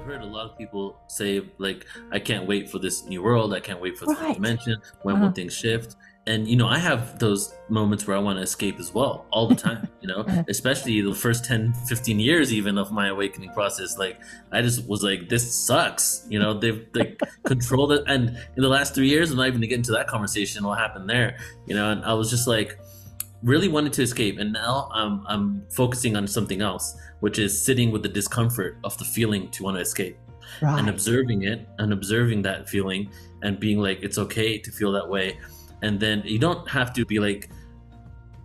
heard a lot of people say, like, I can't wait for this new world. I can't wait for the fifth Right. dimension. When will things shift? And, I have those moments where I want to escape as well, all the time, especially the first 10, 15 years even of my awakening process. Like, I just was like, this sucks. They've like controlled it. And in the last 3 years, I'm not even to get into that conversation, what happened there, and I was just like, really wanted to escape. And now I'm focusing on something else, which is sitting with the discomfort of the feeling to want to escape. Right. And observing it and observing that feeling and being like, it's okay to feel that way. And then you don't have to be like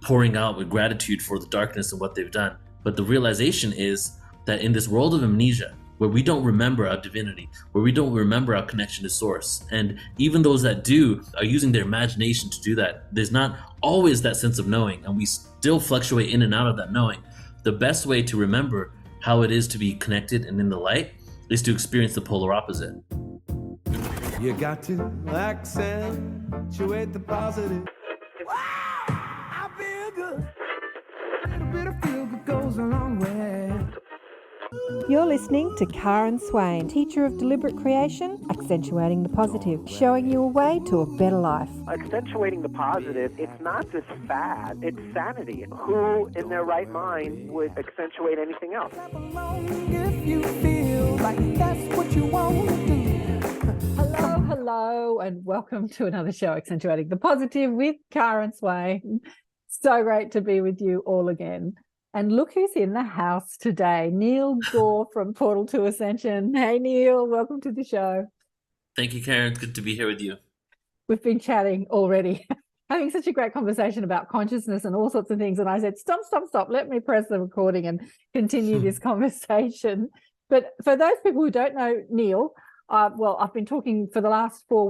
pouring out with gratitude for the darkness and what they've done. But the realization is that in this world of amnesia, where we don't remember our divinity, where we don't remember our connection to source, and even those that do are using their imagination to do that, there's not always that sense of knowing, and we still fluctuate in and out of that knowing. The best way to remember how it is to be connected and in the light is to experience the polar opposite. You got to accentuate the positive. Wow, I feel good. A little bit of feel good goes a long way. You're listening to Gaur and Swain, teacher of deliberate creation, accentuating the positive, showing you a way to a better life. Accentuating the positive, it's not just fad, it's sanity. Who in their right mind would accentuate anything else? If you feel like that's what you want to do. Hello, and welcome to another show, Accentuating the Positive with Gaur and Swain. So great to be with you all again. And look who's in the house today, Neil Gaur from Portal to Ascension. Hey, Neil, welcome to the show. Thank you, Karen. It's good to be here with you. We've been chatting already, having such a great conversation about consciousness and all sorts of things. And I said, stop. Let me press the recording and continue this conversation. But for those people who don't know Neil, I've been talking for the last 5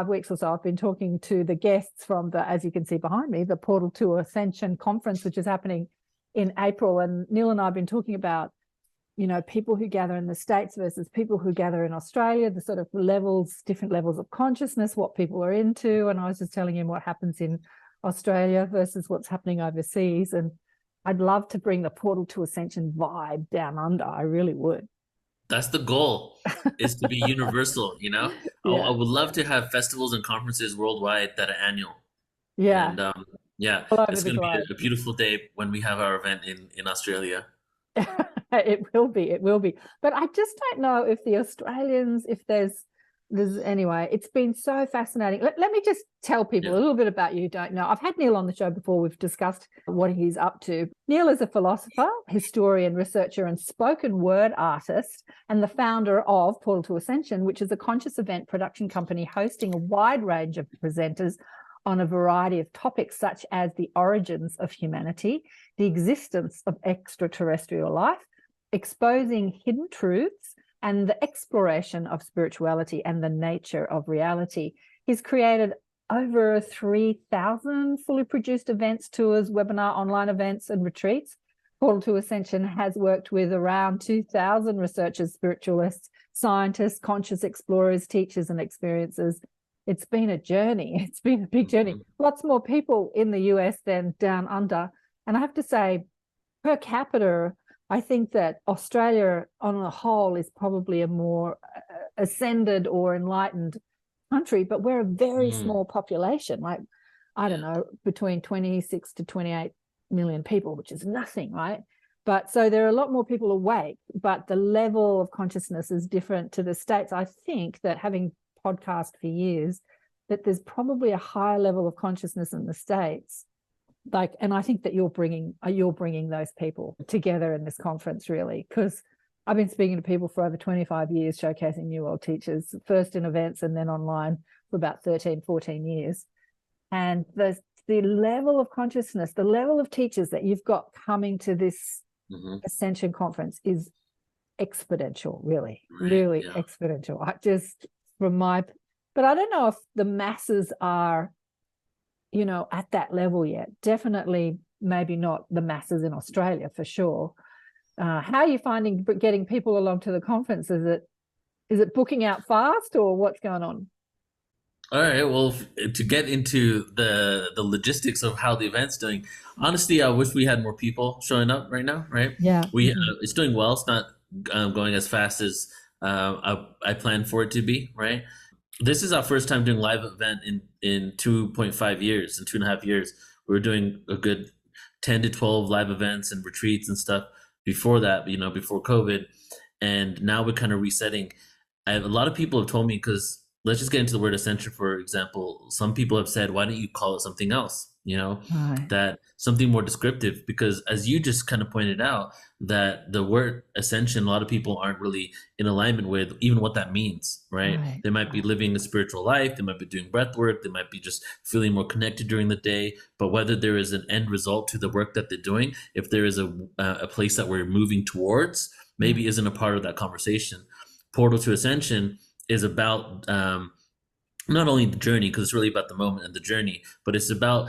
weeks or so, I've been talking to the guests from the, as you can see behind me, the Portal to Ascension conference, which is happening in April. And Neil and I have been talking about, people who gather in the States versus people who gather in Australia, the sort of levels, different levels of consciousness, what people are into. And I was just telling him what happens in Australia versus what's happening overseas. And I'd love to bring the Portal to Ascension vibe down under. I really would. That's the goal, is to be universal, Yeah. I would love to have festivals and conferences worldwide that are annual. Yeah. And All over it's the going to globe. be a beautiful day when we have our event in Australia. It will be. But I just don't know if the Australians, if there's anyway, it's been so fascinating. Let me just tell people a little bit about you who don't know. I've had Neil on the show before. We've discussed what he's up to. Neil is a philosopher, historian, researcher, and spoken word artist, and the founder of Portal to Ascension, which is a conscious event production company hosting a wide range of presenters on a variety of topics such as the origins of humanity, the existence of extraterrestrial life, exposing hidden truths, and the exploration of spirituality and the nature of reality. He's created over 3,000 fully produced events, tours, webinar, online events, and retreats. Portal to Ascension has worked with around 2,000 researchers, spiritualists, scientists, conscious explorers, teachers, and experiencers. It's been a journey. It's been a big journey. Lots more people in the US than down under. And I have to say, per capita, I think that Australia on a whole is probably a more ascended or enlightened country, but we're a very small population, like, I don't know, between 26 to 28 million people, which is nothing, right? But so there are a lot more people awake, but the level of consciousness is different to the States. I think that having podcast for years, that there's probably a higher level of consciousness in the States. And I think that you're bringing those people together in this conference, really, because I've been speaking to people for over 25 years, showcasing New World teachers, first in events and then online for about 13, 14 years. And the level of consciousness, the level of teachers that you've got coming to this Ascension conference is exponential, really exponential. But I don't know if the masses are, at that level yet. Definitely, maybe not the masses in Australia for sure. How are you finding getting people along to the conference? Is it booking out fast, or what's going on? All right. Well, to get into the logistics of how the event's doing, honestly, I wish we had more people showing up right now. Right? Yeah. It's doing well. It's not going as fast as I plan for it to be, right? This is our first time doing live event in 2.5 years, in 2.5 years. We were doing a good 10 to 12 live events and retreats and stuff before that, before COVID. And now we're kind of resetting. A lot of people have told me, because let's just get into the word ascension, for example. Some people have said, why don't you call it something else? Right. That something more descriptive, because as you just kind of pointed out, that the word ascension, a lot of people aren't really in alignment with even what that means, right? Right. They might be living a spiritual life. They might be doing breath work. They might be just feeling more connected during the day. But whether there is an end result to the work that they're doing, if there is a place that we're moving towards, maybe isn't a part of that conversation. Portal to Ascension is about not only the journey, because it's really about the moment and the journey, but it's about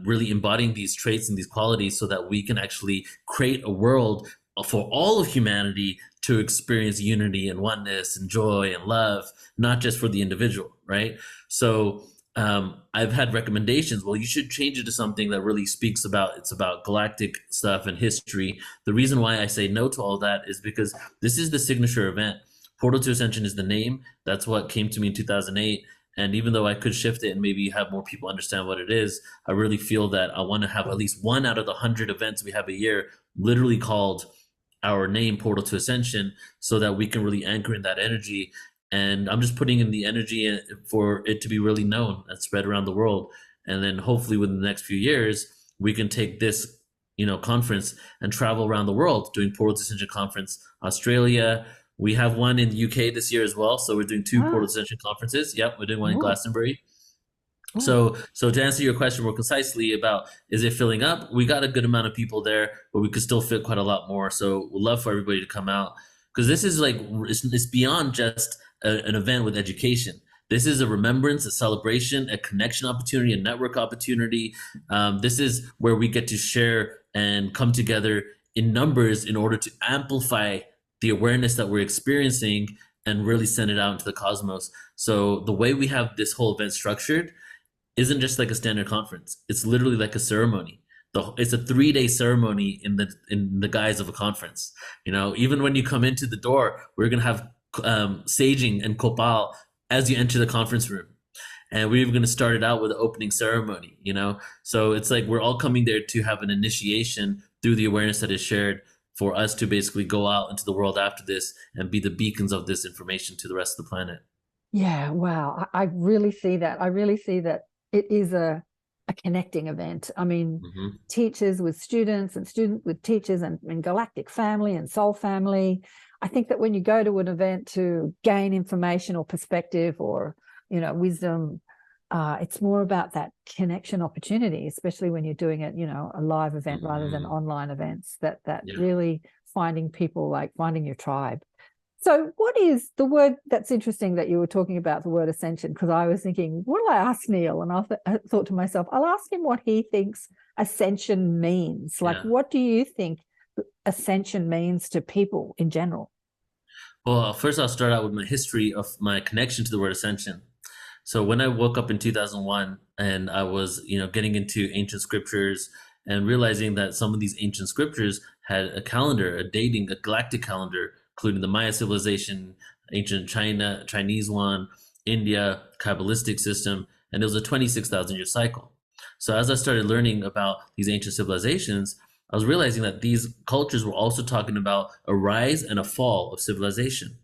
really embodying these traits and these qualities so that we can actually create a world for all of humanity to experience unity and oneness and joy and love, not just for the individual, right? So I've had recommendations. Well, you should change it to something that really speaks about, it's about galactic stuff and history. The reason why I say no to all that is because this is the signature event. Portal to Ascension is the name. That's what came to me in 2008. And even though I could shift it and maybe have more people understand what it is, I really feel that I want to have at least one out of the 100 events we have a year literally called our name, Portal to Ascension, so that we can really anchor in that energy. And I'm just putting in the energy for it to be really known and spread around the world. And then hopefully within the next few years, we can take this, conference and travel around the world doing Portal to Ascension conference, Australia. We have one in the UK this year as well. So we're doing 2 Portal to Ascension conferences. Yep, we're doing one in Glastonbury. So to answer your question more concisely about, is it filling up? We got a good amount of people there, but we could still fit quite a lot more. So we'd love for everybody to come out, because this is like, it's beyond just an event with education. This is a remembrance, a celebration, a connection opportunity, a network opportunity. This is where we get to share and come together in numbers in order to amplify the awareness that we're experiencing and really send it out into the cosmos. So the way we have this whole event structured isn't just like a standard conference. It's literally like a ceremony. It's a 3-day ceremony in the guise of a conference. Even when you come into the door, we're gonna have saging and kopal as you enter the conference room, and we're going to start it out with an opening ceremony. So it's like we're all coming there to have an initiation through the awareness that is shared, for us to basically go out into the world after this and be the beacons of this information to the rest of the planet. Yeah, wow. I really see that. I really see that it is a connecting event. I mean, teachers with students and students with teachers, and galactic family and soul family. I think that when you go to an event to gain information or perspective or, wisdom, it's more about that connection opportunity, especially when you're doing it, a live event rather than online events, that really finding people, like finding your tribe. So what is the word that's interesting that you were talking about, the word ascension? Because I was thinking, what will I ask Neil? And I thought to myself, I'll ask him what he thinks ascension means. Like, what do you think ascension means to people in general? Well, first I'll start out with my history of my connection to the word ascension. So when I woke up in 2001 and I was, getting into ancient scriptures and realizing that some of these ancient scriptures had a calendar, a galactic calendar, including the Maya civilization, ancient China, Chinese one, India, Kabbalistic system, and it was a 26,000 year cycle. So as I started learning about these ancient civilizations, I was realizing that these cultures were also talking about a rise and a fall of civilization.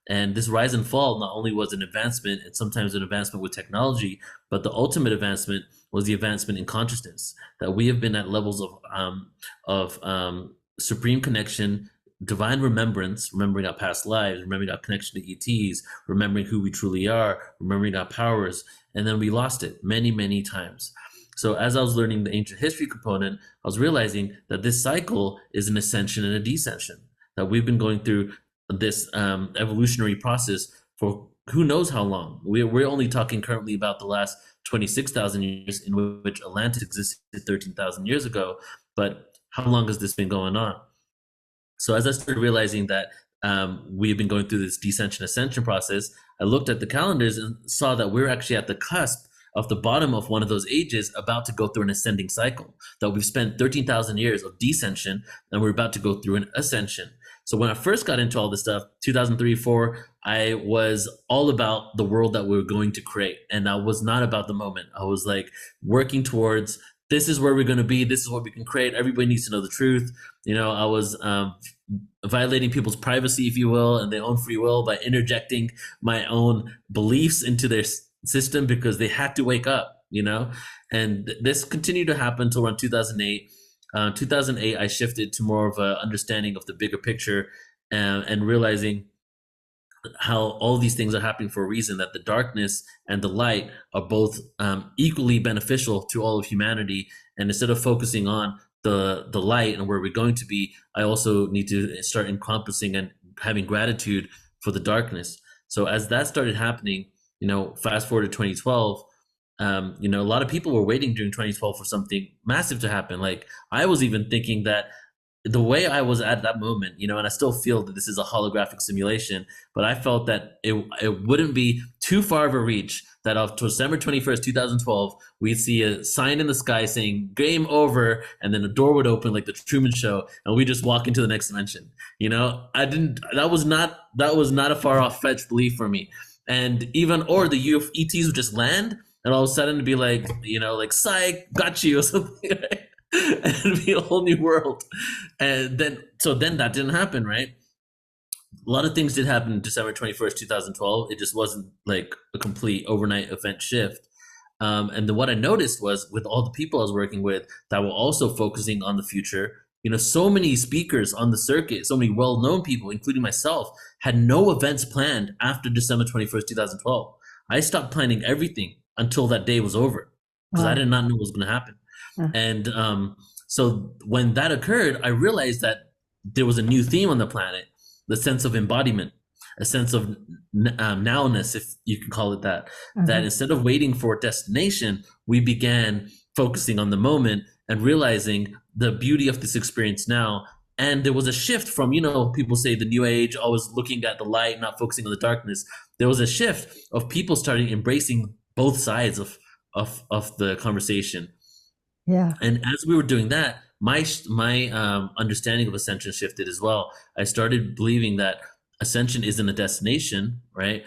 And this rise and fall not only was an advancement, and sometimes an advancement with technology, but the ultimate advancement was the advancement in consciousness, that we have been at levels of supreme connection, divine remembrance, remembering our past lives, remembering our connection to ETs, remembering who we truly are, remembering our powers, and then we lost it many, many times. So as I was learning the ancient history component, I was realizing that this cycle is an ascension and a descension, that we've been going through this evolutionary process for who knows how long. We're only talking currently about the last 26,000 years, in which Atlantis existed 13,000 years ago, but how long has this been going on? So as I started realizing that we've been going through this descension ascension process, I looked at the calendars and saw that we're actually at the cusp of the bottom of one of those ages, about to go through an ascending cycle, that we've spent 13,000 years of descension and we're about to go through an ascension. So when I first got into all this stuff, 2003, 4, I was all about the world that we were going to create. And I was not about the moment. I was like working towards, this is where we're going to be. This is what we can create. Everybody needs to know the truth. I was violating people's privacy, if you will, and their own free will by interjecting my own beliefs into their system because they had to wake up, and this continued to happen until around 2008. 2008, I shifted to more of an understanding of the bigger picture, and realizing how all these things are happening for a reason, that the darkness and the light are both equally beneficial to all of humanity. And instead of focusing on the light and where we're going to be, I also need to start encompassing and having gratitude for the darkness. So as that started happening, fast forward to 2012, a lot of people were waiting during 2012 for something massive to happen. Like, I was even thinking that the way I was at that moment, and I still feel that this is a holographic simulation, but I felt that it wouldn't be too far of a reach that on December 21st, 2012, we'd see a sign in the sky saying game over, and then a door would open like the Truman Show, and we just walk into the next dimension. That was not a far off fetched belief for me. And or the ETs would just land, and all of a sudden it'd be like, like, psych, got you, or something, right? And it'd be a whole new world. And then that didn't happen, right? A lot of things did happen December 21st, 2012. It just wasn't like a complete overnight event shift. And then what I noticed was, with all the people I was working with that were also focusing on the future, so many speakers on the circuit, so many well-known people, including myself, had no events planned after December 21st, 2012. I stopped planning everything until that day was over, because I did not know what was going to happen. And so when that occurred, I realized that there was a new theme on the planet, the sense of embodiment, a sense of nowness, if you can call it that, that instead of waiting for a destination, we began focusing on the moment and realizing the beauty of this experience now. And there was a shift from, people say the new age, always looking at the light, not focusing on the darkness. There was a shift of people starting embracing both sides of the conversation. Yeah. And as we were doing that, my understanding of Ascension shifted as well. I started believing that Ascension isn't a destination, right?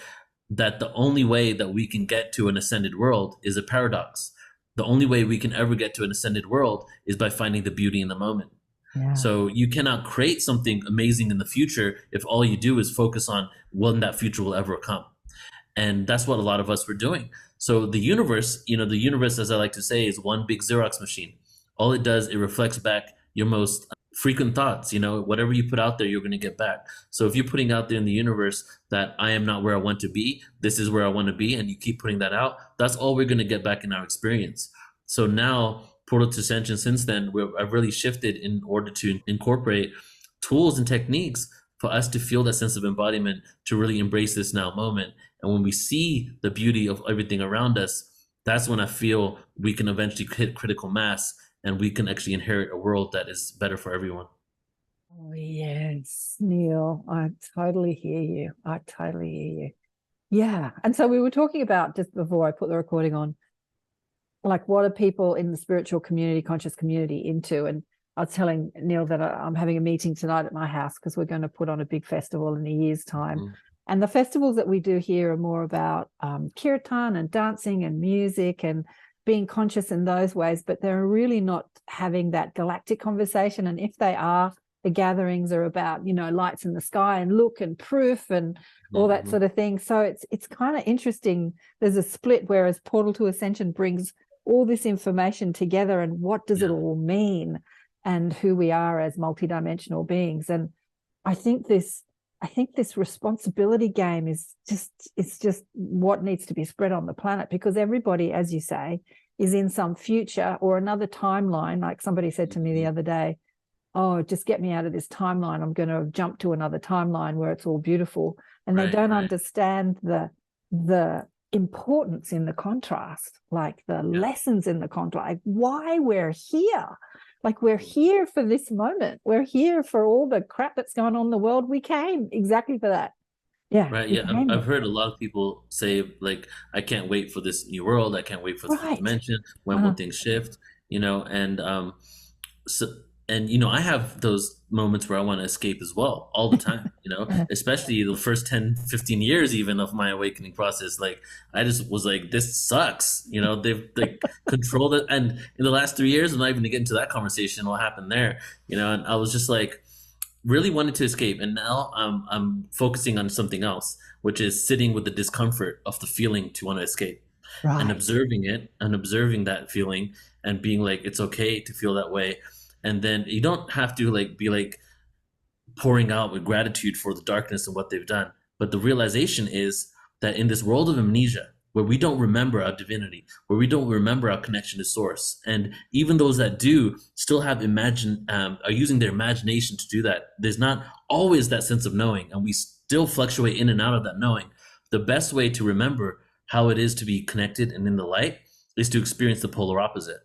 That the only way that we can get to an ascended world is a paradox. The only way we can ever get to an ascended world is by finding the beauty in the moment. Yeah. So you cannot create something amazing in the future if all you do is focus on when that future will ever come. And that's what a lot of us were doing. So the universe, as I like to say, is one big Xerox machine. All it does, it reflects back your most frequent thoughts. Whatever you put out there, you're going to get back. So if you're putting out there in the universe that I am not where I want to be, this is where I want to be, and you keep putting that out, that's all we're going to get back in our experience. So now, Portal to Ascension, since then, I've really shifted in order to incorporate tools and techniques for us to feel that sense of embodiment, to really embrace this now moment. And when we see the beauty of everything around us, that's when I feel we can eventually hit critical mass, and we can actually inherit a world that is better for everyone. Oh, yes, Neil, I totally hear you. Yeah. And so we were talking about, just before I put the recording on, like, what are people in the spiritual community, conscious community into? And I was telling Neil that I'm having a meeting tonight at my house because we're going to put on a big festival in a year's time. Mm. And the festivals that we do here are more about kirtan and dancing and music and being conscious in those ways, but they're really not having that galactic conversation. And if they are, the gatherings are about, lights in the sky and look and proof and all that sort of thing. So it's kind of interesting. There's a split, whereas Portal to Ascension brings all this information together, and what does it all mean, and who we are as multidimensional beings. And I think this responsibility game is just what needs to be spread on the planet, because everybody, as you say, is in some future or another timeline. Like somebody said to me the other day, oh, just get me out of this timeline. I'm going to jump to another timeline where it's all beautiful. And they don't understand the importance in the contrast, like the lessons in the contrast, like why we're here. Like, we're here for this moment. We're here for all the crap that's going on in the world. We came exactly for that. Yeah. Right. Yeah. I've heard a lot of people say, like, I can't wait for this new world. I can't wait for this dimension. When will things shift? And and I have those moments where I want to escape as well, all the time, especially the first 10, 15 years even of my awakening process. Like, I just was like, this sucks. They've like controlled it. And in the last 3 years, I'm not even gonna get into that conversation, what happened there, and I was just like, really wanted to escape. And now I'm focusing on something else, which is sitting with the discomfort of the feeling to want to escape, and Right. observing it and observing that feeling, and being like, it's okay to feel that way. And then you don't have to like be like pouring out with gratitude for the darkness and what they've done. But the realization is that in this world of amnesia, where we don't remember our divinity, where we don't remember our connection to source, and even those that do still have are using their imagination to do that, there's not always that sense of knowing, and we still fluctuate in and out of that knowing. The best way to remember how it is to be connected and in the light is to experience the polar opposite.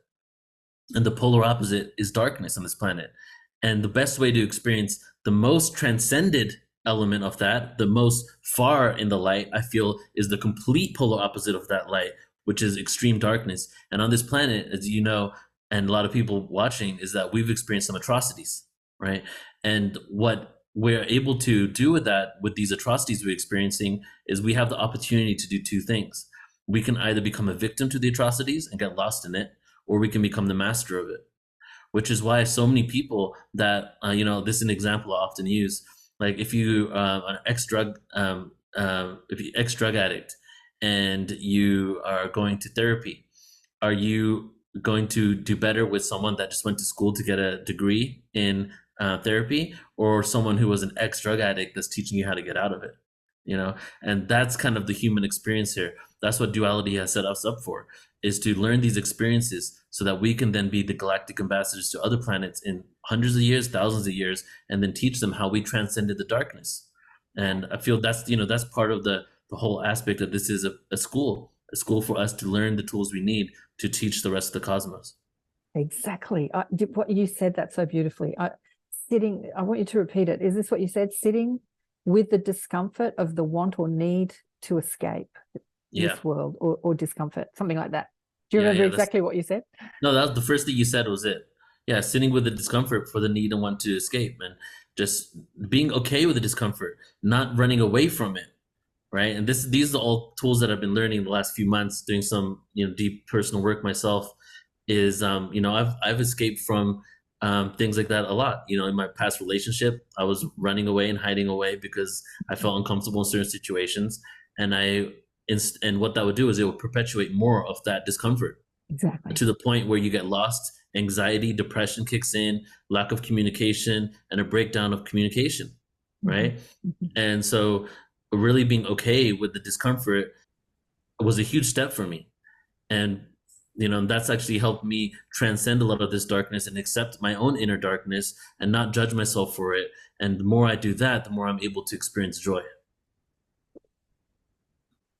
And the polar opposite is darkness on this planet. And the best way to experience the most transcended element of that, the most far in the light, I feel, is the complete polar opposite of that light, which is extreme darkness. And on this planet, as you know, and a lot of people watching, is that we've experienced some atrocities, right? And what we're able to do with that, with these atrocities we're experiencing, is we have the opportunity to do two things. We can either become a victim to the atrocities and get lost in it, or we can become the master of it, which is why so many people that, this is an example I often use. Like, if you are an ex-drug addict and you are going to therapy, are you going to do better with someone that just went to school to get a degree in therapy, or someone who was an ex-drug addict that's teaching you how to get out of it? And that's kind of the human experience here. That's what duality has set us up for, is to learn these experiences so that we can then be the galactic ambassadors to other planets in hundreds of years, thousands of years, and then teach them how we transcended the darkness. And I feel that's, that's part of the whole aspect of this, is a school for us to learn the tools we need to teach the rest of the cosmos. Exactly. What you said that so beautifully. I want you to repeat it. Is this what you said? Sitting with the discomfort of the want or need to escape this world, or discomfort, something like that. Do you remember exactly what you said? No, that was the first thing you said, was it. Yeah, sitting with the discomfort for the need and want to escape, and just being okay with the discomfort, not running away from it, right? And these are all tools that I've been learning the last few months, doing some deep personal work myself. Is I've escaped from things like that a lot. In my past relationship, I was running away and hiding away because I felt uncomfortable in certain situations, and what that would do is it would perpetuate more of that discomfort. Exactly. To the point where you get lost, anxiety, depression kicks in, lack of communication, and a breakdown of communication, right? Mm-hmm. And so really being okay with the discomfort was a huge step for me. And that's actually helped me transcend a lot of this darkness and accept my own inner darkness and not judge myself for it. And the more I do that, the more I'm able to experience joy.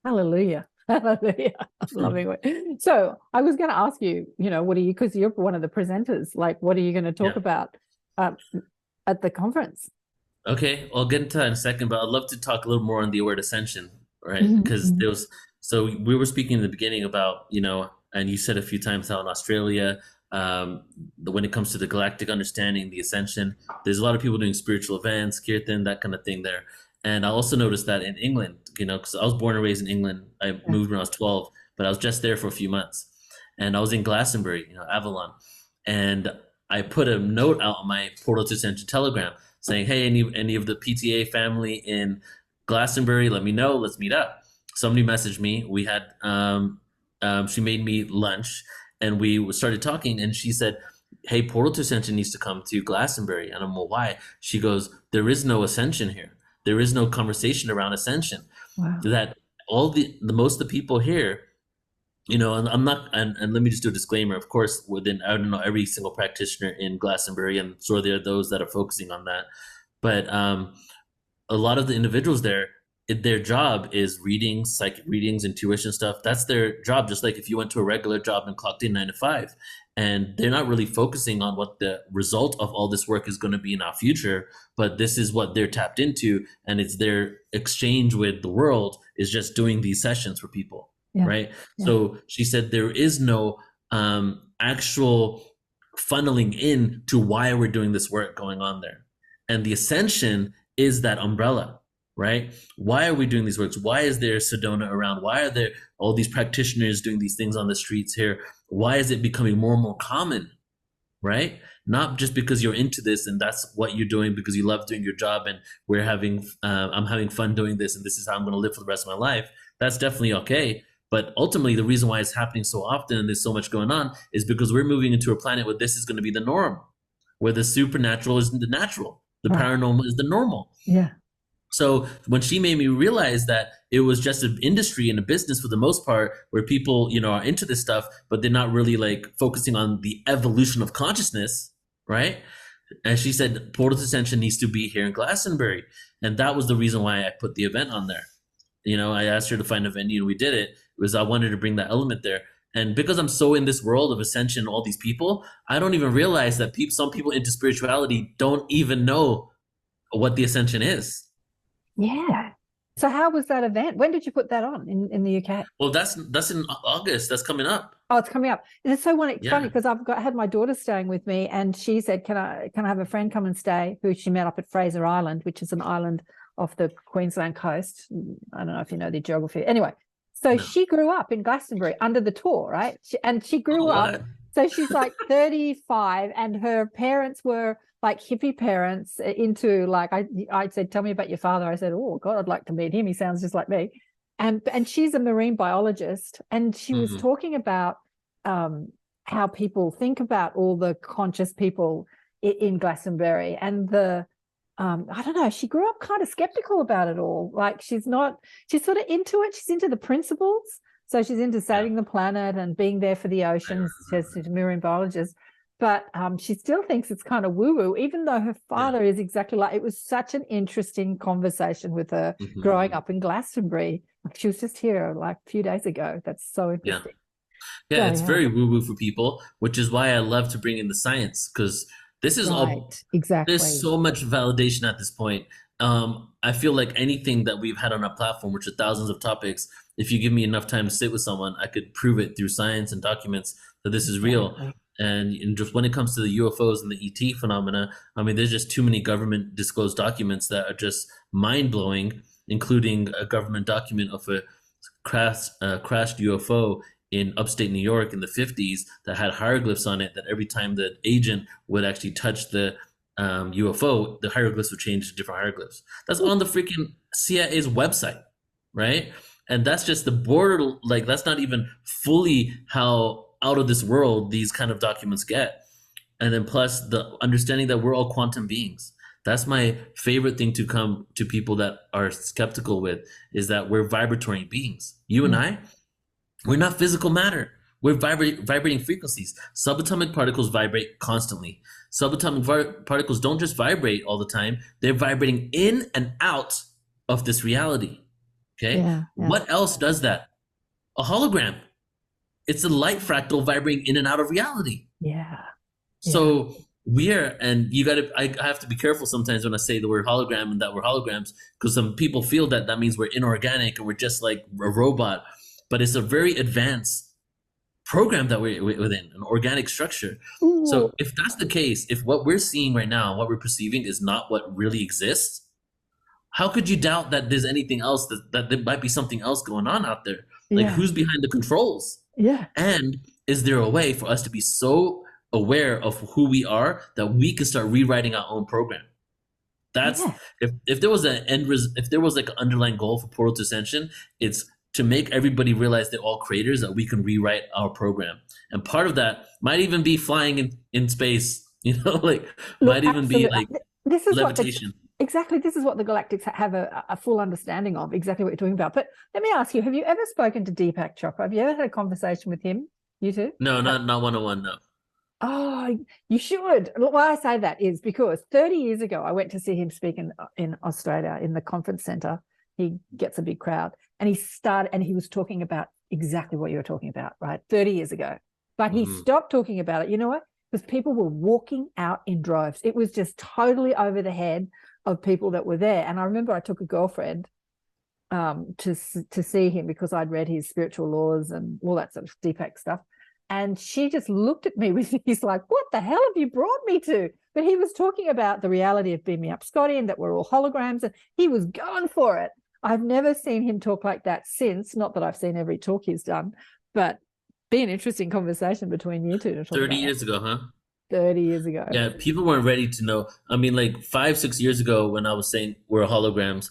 Hallelujah. Hallelujah. I'm loving it. So I was going to ask you, because you're one of the presenters, like, what are you going to talk about at the conference? Okay, I'll get into that in a second, but I'd love to talk a little more on the word ascension, right? Because so we were speaking in the beginning about, and you said a few times how in Australia, when it comes to the galactic understanding, the ascension, there's a lot of people doing spiritual events, kirtan, that kind of thing there. And I also noticed that in England, because I was born and raised in England. I moved when I was 12, but I was just there for a few months. And I was in Glastonbury, Avalon. And I put a note out on my Portal to Ascension Telegram saying, hey, any of the PTA family in Glastonbury, let me know, let's meet up. Somebody messaged me. We had, she made me lunch, and we started talking, and she said, hey, Portal to Ascension needs to come to Glastonbury. And I'm, well, why? She goes, there is no ascension here. There is no conversation around ascension. Wow. That all most of the people here, and I'm not, and let me just do a disclaimer. Of course, I don't know every single practitioner in Glastonbury, and so there are those that are focusing on that. But a lot of the individuals there, their job is readings, psychic readings, intuition stuff. That's their job. Just like if you went to a regular job and clocked in 9 to 5, and they're not really focusing on what the result of all this work is going to be in our future, but this is what they're tapped into. And it's their exchange with the world is just doing these sessions for people. Right. Yeah. So she said, there is no actual funneling in to why we're doing this work going on there. And the Ascension is that umbrella, right? Why are we doing these works? Why is there Sedona around? Why are there all these practitioners doing these things on the streets here? Why is it becoming more and more common, right? Not just because you're into this and that's what you're doing because you love doing your job and I'm having fun doing this and this is how I'm going to live for the rest of my life. That's definitely okay. But ultimately, the reason why it's happening so often and there's so much going on is because we're moving into a planet where this is going to be the norm, where the supernatural isn't the natural, the paranormal is the normal. Yeah. So when she made me realize that it was just an industry and a business for the most part, where people, are into this stuff, but they're not really like focusing on the evolution of consciousness, right? And she said, Portal to Ascension needs to be here in Glastonbury. And that was the reason why I put the event on there. I asked her to find a venue and we did it. I wanted to bring that element there. And because I'm so in this world of Ascension, all these people, I don't even realize that some people into spirituality don't even know what the Ascension is. Yeah. So how was that event? When did you put that on in the UK? Well, that's in August. That's coming up. Oh, it's coming up. It's so funny because I had my daughter staying with me, and she said, "Can I have a friend come and stay?" Who she met up at Fraser Island, which is an island off the Queensland coast. I don't know if you know the geography. Anyway, so she grew up in Glastonbury under the tour, right? She grew up. So she's like 35, and her parents were like hippie parents into like, I said, tell me about your father. I said, oh God, I'd like to meet him. He sounds just like me. And she's a marine biologist. And she was talking about how people think about all the conscious people in Glastonbury and I don't know, she grew up kind of skeptical about it all. Like she's sort of into it. She's into the principles. So she's into saving the planet and being there for the oceans. She's a marine biologist. But she still thinks it's kind of woo-woo, even though her father is exactly like, it was such an interesting conversation with her growing up in Glastonbury. She was just here like a few days ago. That's so interesting. Yeah, it's very woo-woo for people, which is why I love to bring in the science, because this is exactly. There's so much validation at this point. I feel like anything that we've had on our platform, which are thousands of topics, if you give me enough time to sit with someone, I could prove it through science and documents that this is real. And just when it comes to the UFOs and the ET phenomena, I mean, there's just too many government disclosed documents that are just mind-blowing, including a government document of a crashed UFO in upstate New York in the 50s that had hieroglyphs on it, that every time the agent would actually touch the UFO, the hieroglyphs would change to different hieroglyphs. That's on the freaking CIA's website, right? And that's just the border, like that's not even fully how out of this world these kind of documents get. And then plus the understanding that we're all quantum beings. That's my favorite thing to come to people that are skeptical with, is that we're vibratory beings. You and I, we're not physical matter. We're vibrating frequencies. Subatomic particles vibrate constantly. Subatomic particles don't just vibrate all the time. They're vibrating in and out of this reality. Okay? Yeah. What else does that? A hologram. It's a light fractal vibrating in and out of reality. Yeah. So and I have to be careful sometimes when I say the word hologram and that we're holograms, because some people feel that means we're inorganic and we're just like a robot. But it's a very advanced program that we're within, an organic structure. Ooh. So if that's the case, if what we're seeing right now, what we're perceiving is not what really exists, how could you doubt that there's anything else, that there might be something else going on out there? Like who's behind the controls? Yeah. And is there a way for us to be so aware of who we are that we can start rewriting our own program? That's if there was if there was like an underlying goal for Portal to Ascension, it's to make everybody realize they're all creators, that we can rewrite our program. And part of that might even be flying in space, might even be like this is levitation. Exactly. This is what the Galactics have a full understanding of, exactly what you're talking about. But let me ask you, have you ever spoken to Deepak Chopra? Have you ever had a conversation with him? You too? No, not one-on-one, no. Oh, you should. Why I say that is because 30 years ago, I went to see him speak in Australia in the Confrence Centre. He gets a big crowd. And he was talking about exactly what you were talking about, right? 30 years ago. But he stopped talking about it. You know what? Because people were walking out in droves. It was just totally over the head of people that were there. And I remember I took a girlfriend to see him because I'd read his spiritual laws and all that sort of Deepak stuff. And she just looked at me with these like, what the hell have you brought me to? But he was talking about the reality of Beam Me Up Scotty and that we're all holograms, and he was going for it. I've never seen him talk like that since. Not that I've seen every talk he's done, but be an interesting conversation between you two to talk 30 about years that. ago, huh? 30 years ago. Yeah, people weren't ready to know. I mean, like 5-6 years ago, when I was saying we're holograms,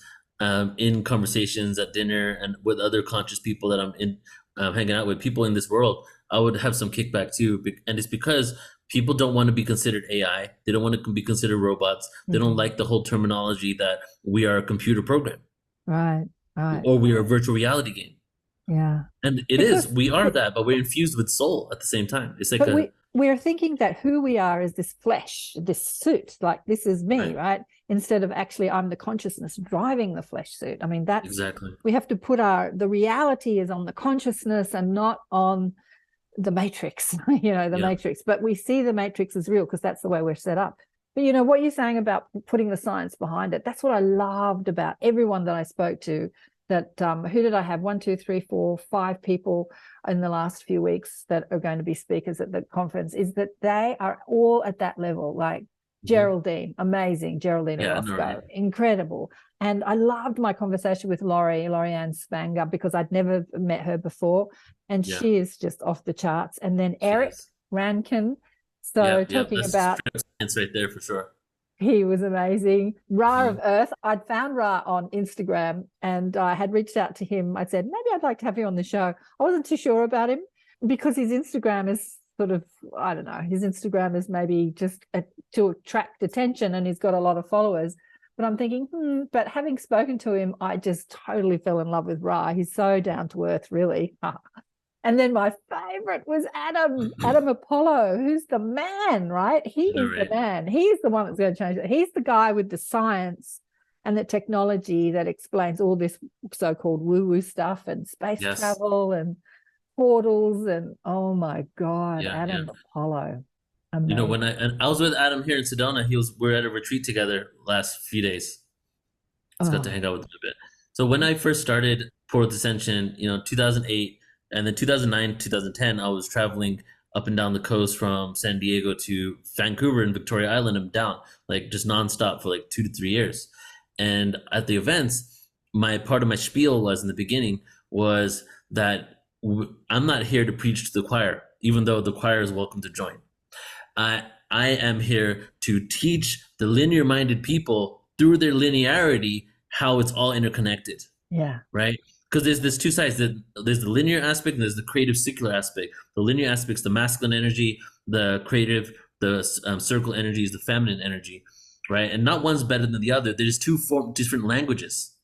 in conversations at dinner and with other conscious people that I'm in, hanging out with, people in this world, I would have some kickback too. And it's because people don't want to be considered AI. They don't want to be considered robots. They don't like the whole terminology that we are a computer program. Right. Or we are a virtual reality game. Yeah. And we are that, but we're infused with soul at the same time. It's like we're thinking that who we are is this flesh, this suit, like this is me, right? Instead of actually I'm the consciousness driving the flesh suit. I mean, that's exactly. We have to put the reality is on the consciousness and not on the matrix, matrix. But we see the matrix as real because that's the way we're set up. But what you're saying about putting the science behind it, that's what I loved about everyone that I spoke to. That who did I have? 1, 2, 3, 4, 5 people in the last few weeks that are going to be speakers at the conference, is that they are all at that level. Like Geraldine, amazing. Geraldine Orozco, incredible. And I loved my conversation with Lori-Ann Spanger because I'd never met her before. And she is just off the charts. And then Eric Rankin. So talking about science right there for sure. He was amazing. Ra of Earth. I'd found Ra on Instagram and I had reached out to him. I said, maybe I'd like to have you on the show. I wasn't too sure about him because his Instagram is sort of, I don't know, his Instagram is maybe just to attract attention and he's got a lot of followers. But I'm thinking, but having spoken to him, I just totally fell in love with Ra. He's so down to earth, really. And then my favorite was Adam Apollo, who's the man, right? He is the man. He's the one that's going to change it. He's the guy with the science and the technology that explains all this so-called woo-woo stuff and space travel and portals and, oh my God, Adam Apollo. Amazing. When I was with Adam here in Sedona, we're at a retreat together last few days. Just got to hang out with him a bit. So when I first started Portal Ascension, 2008, and then 2009, 2010, I was traveling up and down the coast from San Diego to Vancouver and Victoria Island and down, like just nonstop for like 2 to 3 years. And at the events, part of my spiel was in the beginning was that I'm not here to preach to the choir, even though the choir is welcome to join. I am here to teach the linear-minded people through their linearity how it's all interconnected. Yeah. Right? Because there's two sides. There's the linear aspect and there's the creative circular aspect. The linear aspect is the masculine energy, the creative, the circle energy is the feminine energy, right? And not one's better than the other. There's two different languages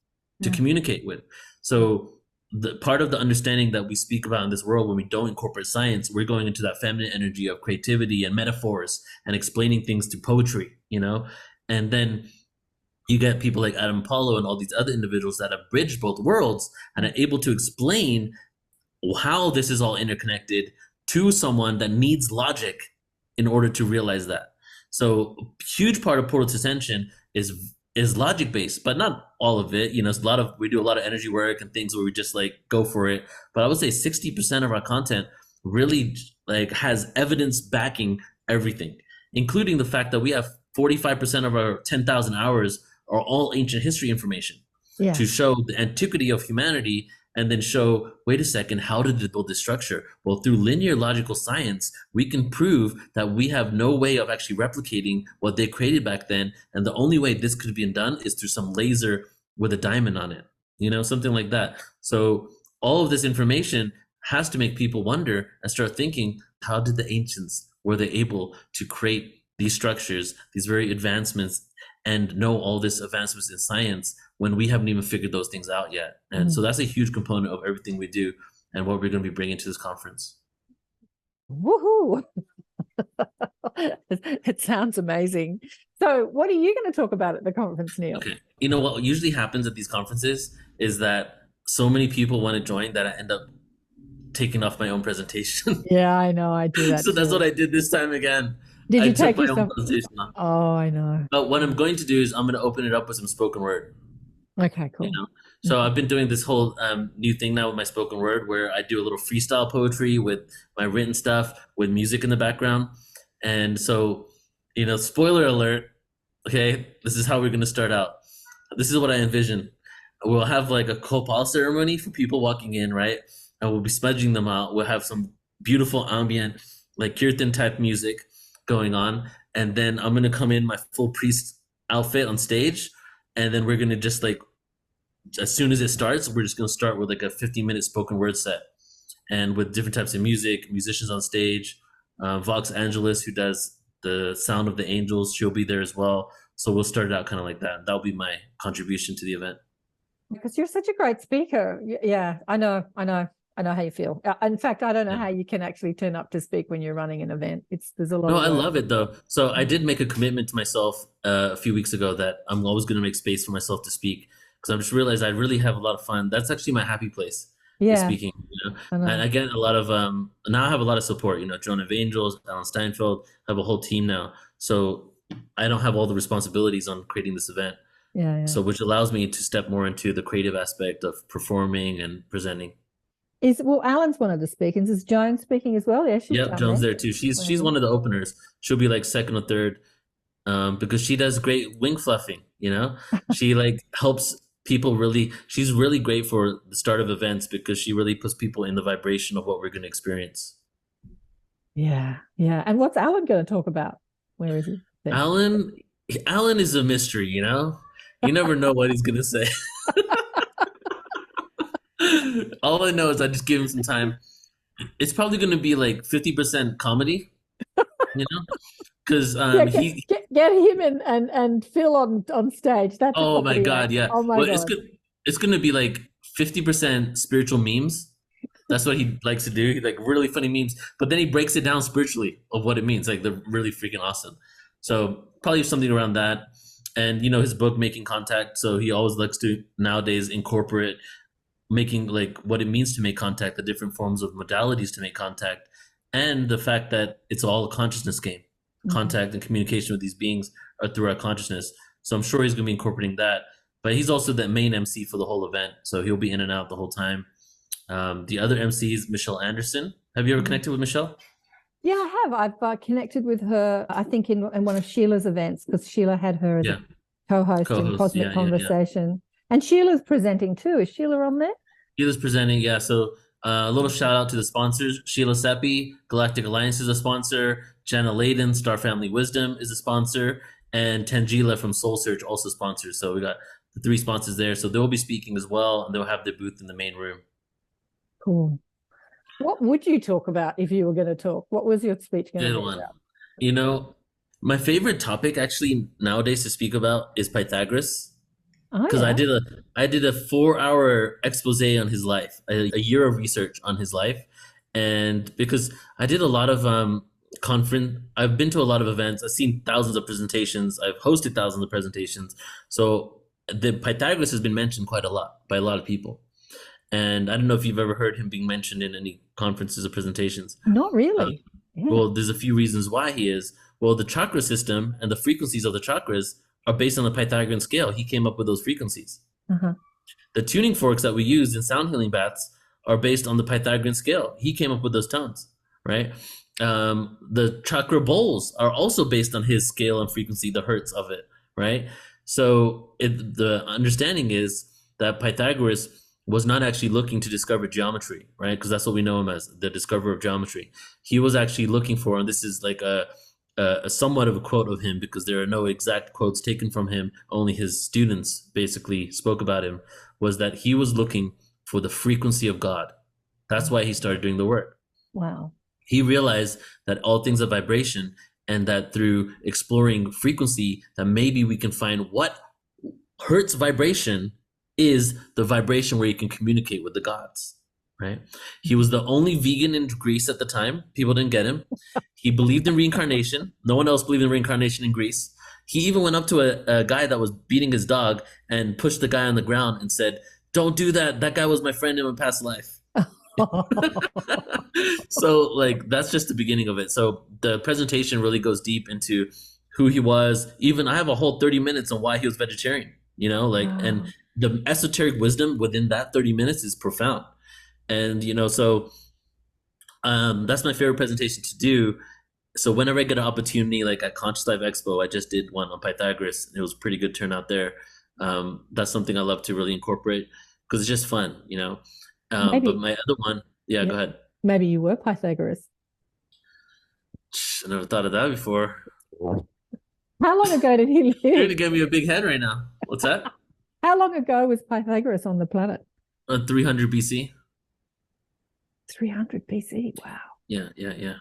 to communicate with. So the part of the understanding that we speak about in this world when we don't incorporate science, we're going into that feminine energy of creativity and metaphors and explaining things through poetry, and then you get people like Adam Apollo and all these other individuals that have bridged both worlds and are able to explain how this is all interconnected to someone that needs logic in order to realize that. So a huge part of Portal Ascension is logic based, but not all of it. We do a lot of energy work and things where we just like go for it. But I would say 60% of our content really like has evidence backing everything, including the fact that we have 45% of our 10,000 hours are all ancient history information to show the antiquity of humanity and then show, wait a second, how did they build this structure? Well, through linear logical science, we can prove that we have no way of actually replicating what they created back then. And the only way this could have been done is through some laser with a diamond on it, something like that. So all of this information has to make people wonder and start thinking, how did the ancients, were they able to create these structures, these very advancements, and know all this advancements in science when we haven't even figured those things out yet? And so that's a huge component of everything we do and what we're going to be bringing to this conference. Woohoo! It sounds amazing. So what are you going to talk about at the conference, Neil? Okay. What usually happens at these conferences is that so many people want to join that I end up taking off my own presentation. Yeah, I know. I do that. So that's what I did this time again. Did you take my yourself? own presentation off. Oh, I know. But what I'm going to do is I'm going to open it up with some spoken word. Okay, cool. So I've been doing this whole new thing now with my spoken word, where I do a little freestyle poetry with my written stuff with music in the background. And so, spoiler alert. Okay, this is how we're going to start out. This is what I envision. We'll have like a kopal ceremony for people walking in, right? And we'll be smudging them out. We'll have some beautiful ambient, like kirtan type music going on. And then I'm going to come in my full priest outfit on stage. And then we're going to just like, as soon as it starts, we're just going to start with like a 15-minute spoken word set. And with different types of music, musicians on stage. Vox Angelis, who does the sound of the angels, she'll be there as well. So we'll start it out kind of like that. That'll be my contribution to the event. Because you're such a great speaker. Yeah, I know how you feel. In fact, I don't know how you can actually turn up to speak when you're running an event. There's a lot. No, I love it though. So I did make a commitment to myself a few weeks ago that I'm always going to make space for myself to speak, because I just realized I really have a lot of fun. That's actually my happy place. Yeah, speaking. And I get a lot of now I have a lot of support. Joan of Angels, Alan Steinfeld, I have a whole team now. So I don't have all the responsibilities on creating this event. Yeah. So which allows me to step more into the creative aspect of performing and presenting. Alan's one of the speakers. Is Joan speaking as well? Yeah, Joan's there too. She's one of the openers. She'll be like second or third, because she does great wing fluffing. She like helps people really. She's really great for the start of events because she really puts people in the vibration of what we're going to experience. Yeah. And what's Alan going to talk about? Where is he? There. Alan is a mystery. You never know what he's going to say. All I know is I just give him some time. It's probably going to be like 50% comedy, because get him and Phil on stage. That's my God, yeah. Oh my God. It's going to be like 50% spiritual memes. That's what he likes to do. He like really funny memes, but then he breaks it down spiritually of what it means. Like they're really freaking awesome. So probably something around that. And his book Making Contact. So he always likes to nowadays incorporate making like what it means to make contact, the different forms of modalities to make contact, and the fact that it's all a consciousness game. Contact and communication with these beings are through our consciousness. So I'm sure he's going to be incorporating that. But he's also the main MC for the whole event, so he'll be in and out the whole time. The other MC is Michelle Anderson. Have you ever connected with Michelle? Yeah, I have. I've connected with her, I think, in one of Sheila's events, because Sheila had her as a co-host in Cosmic Conversation. Yeah. And Sheila's presenting too. Is Sheila on there? Sheila's presenting, yeah. So a little shout out to the sponsors. Sheila Seppi, Galactic Alliance is a sponsor. Jana Layden, Star Family Wisdom is a sponsor. And Tangela from Soul Search also sponsors. So we got the 3 sponsors there. So they'll be speaking as well, and they'll have their booth in the main room. Cool. What would you talk about if you were going to talk? What was your speech going to be about? My favorite topic actually nowadays to speak about is Pythagoras. Because I did a 4-hour expose on his life, a year of research on his life. And because I did a lot of Confrence, I've been to a lot of events, I've seen thousands of presentations, I've hosted thousands of presentations. So the Pythagoras has been mentioned quite a lot by a lot of people. And I don't know if you've ever heard him being mentioned in any conferences or presentations. Not really. Well, there's a few reasons why he is. Well, the chakra system and the frequencies of the chakras are based on the Pythagorean scale. He came up with those frequencies. The tuning forks that we use in sound healing baths are based on the Pythagorean scale. He came up with those tones, right? The chakra bowls are also based on his scale and frequency, the hertz of it, right? So the understanding is that Pythagoras was not actually looking to discover geometry, right? Because that's what we know him as, the discoverer of geometry. He was actually looking for, and this is like a somewhat of a quote of him, because there are no exact quotes taken from him, only his students basically spoke about him, was that he was looking for the frequency of God. That's why he started doing the work. Wow. He realized that all things are vibration, and that through exploring frequency, that maybe we can find what hertz vibration is the vibration where you can communicate with the gods. Right? He was the only vegan in Greece at the time. People didn't get him. He believed in reincarnation. No one else believed in reincarnation in Greece. He even went up to a guy that was beating his dog and pushed the guy on the ground and said, "Don't do that. That guy was my friend in my past life." So like, that's just the beginning of it. So the presentation really goes deep into who he was. Even I have a whole 30 minutes on why he was vegetarian, and the esoteric wisdom within that 30 minutes is profound. And, so that's my favorite presentation to do. So whenever I get an opportunity, like at Conscious Life Expo, I just did one on Pythagoras, and it was pretty good turnout there. That's something I love to really incorporate because it's just fun, But my other one, yeah, go ahead. Maybe you were Pythagoras. I never thought of that before. How long ago did he live? You're going to give me a big head right now. What's that? How long ago was Pythagoras on the planet? 300 BC. 300 BC, wow. Yeah.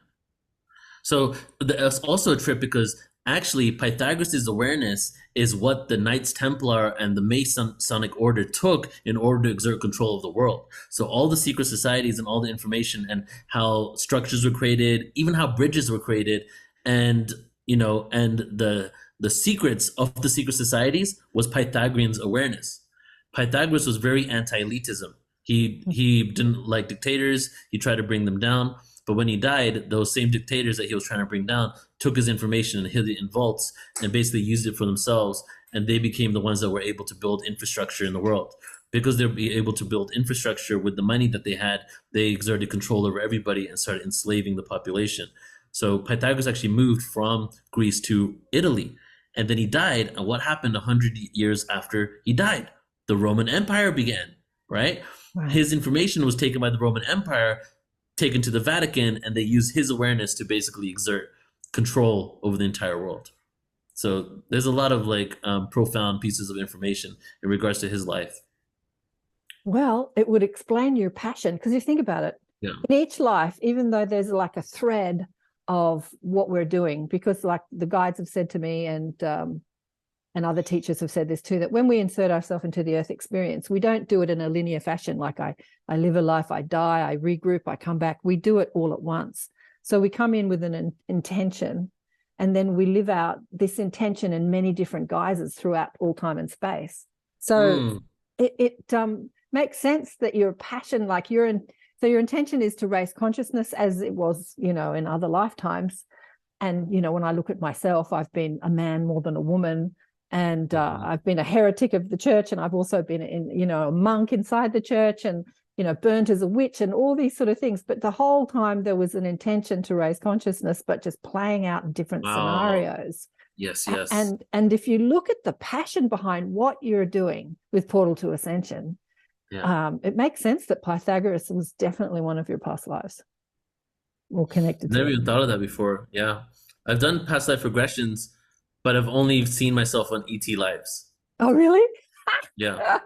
So that's also a trip because actually Pythagoras' awareness is what the Knights Templar and the Masonic order took in order to exert control of the world. So all the secret societies and all the information and how structures were created, even how bridges were created, and and the secrets of the secret societies was Pythagorean's awareness. Pythagoras was very anti-elitism. He didn't like dictators. He tried to bring them down. But when he died, those same dictators that he was trying to bring down took his information and hid it in vaults and basically used it for themselves. And they became the ones that were able to build infrastructure in the world. Because they were able to build infrastructure with the money that they had, they exerted control over everybody and started enslaving the population. So Pythagoras actually moved from Greece to Italy. And then he died. And what happened 100 years after he died? The Roman Empire began, right? Wow. His information was taken by the Roman Empire, taken to the Vatican, and they used his awareness to basically exert control over the entire world. So there's a lot of profound pieces of information in regards to his life. Well, it would explain your passion, because you think about it. Yeah. In each life, even though there's like a thread of what we're doing, because like the guides have said to me, and other teachers have said this too, that when we insert ourselves into the earth experience, we don't do it in a linear fashion. Like I live a life, I die, I regroup, I come back. We do it all at once. So we come in with an intention, and then we live out this intention in many different guises throughout all time and space. So it makes sense that your passion, so your intention is to raise consciousness as it was, in other lifetimes. And, when I look at myself, I've been a man more than a woman. And I've been a heretic of the church, and I've also been a monk inside the church, and burnt as a witch, and all these sort of things. But the whole time there was an intention to raise consciousness, but just playing out in different scenarios. Yes. And if you look at the passion behind what you're doing with Portal to Ascension, it makes sense that Pythagoras was definitely one of your past lives, or connected to. Never even thought of that before. Yeah, I've done past life regressions, but I've only seen myself on ET lives. Oh, really? Yeah.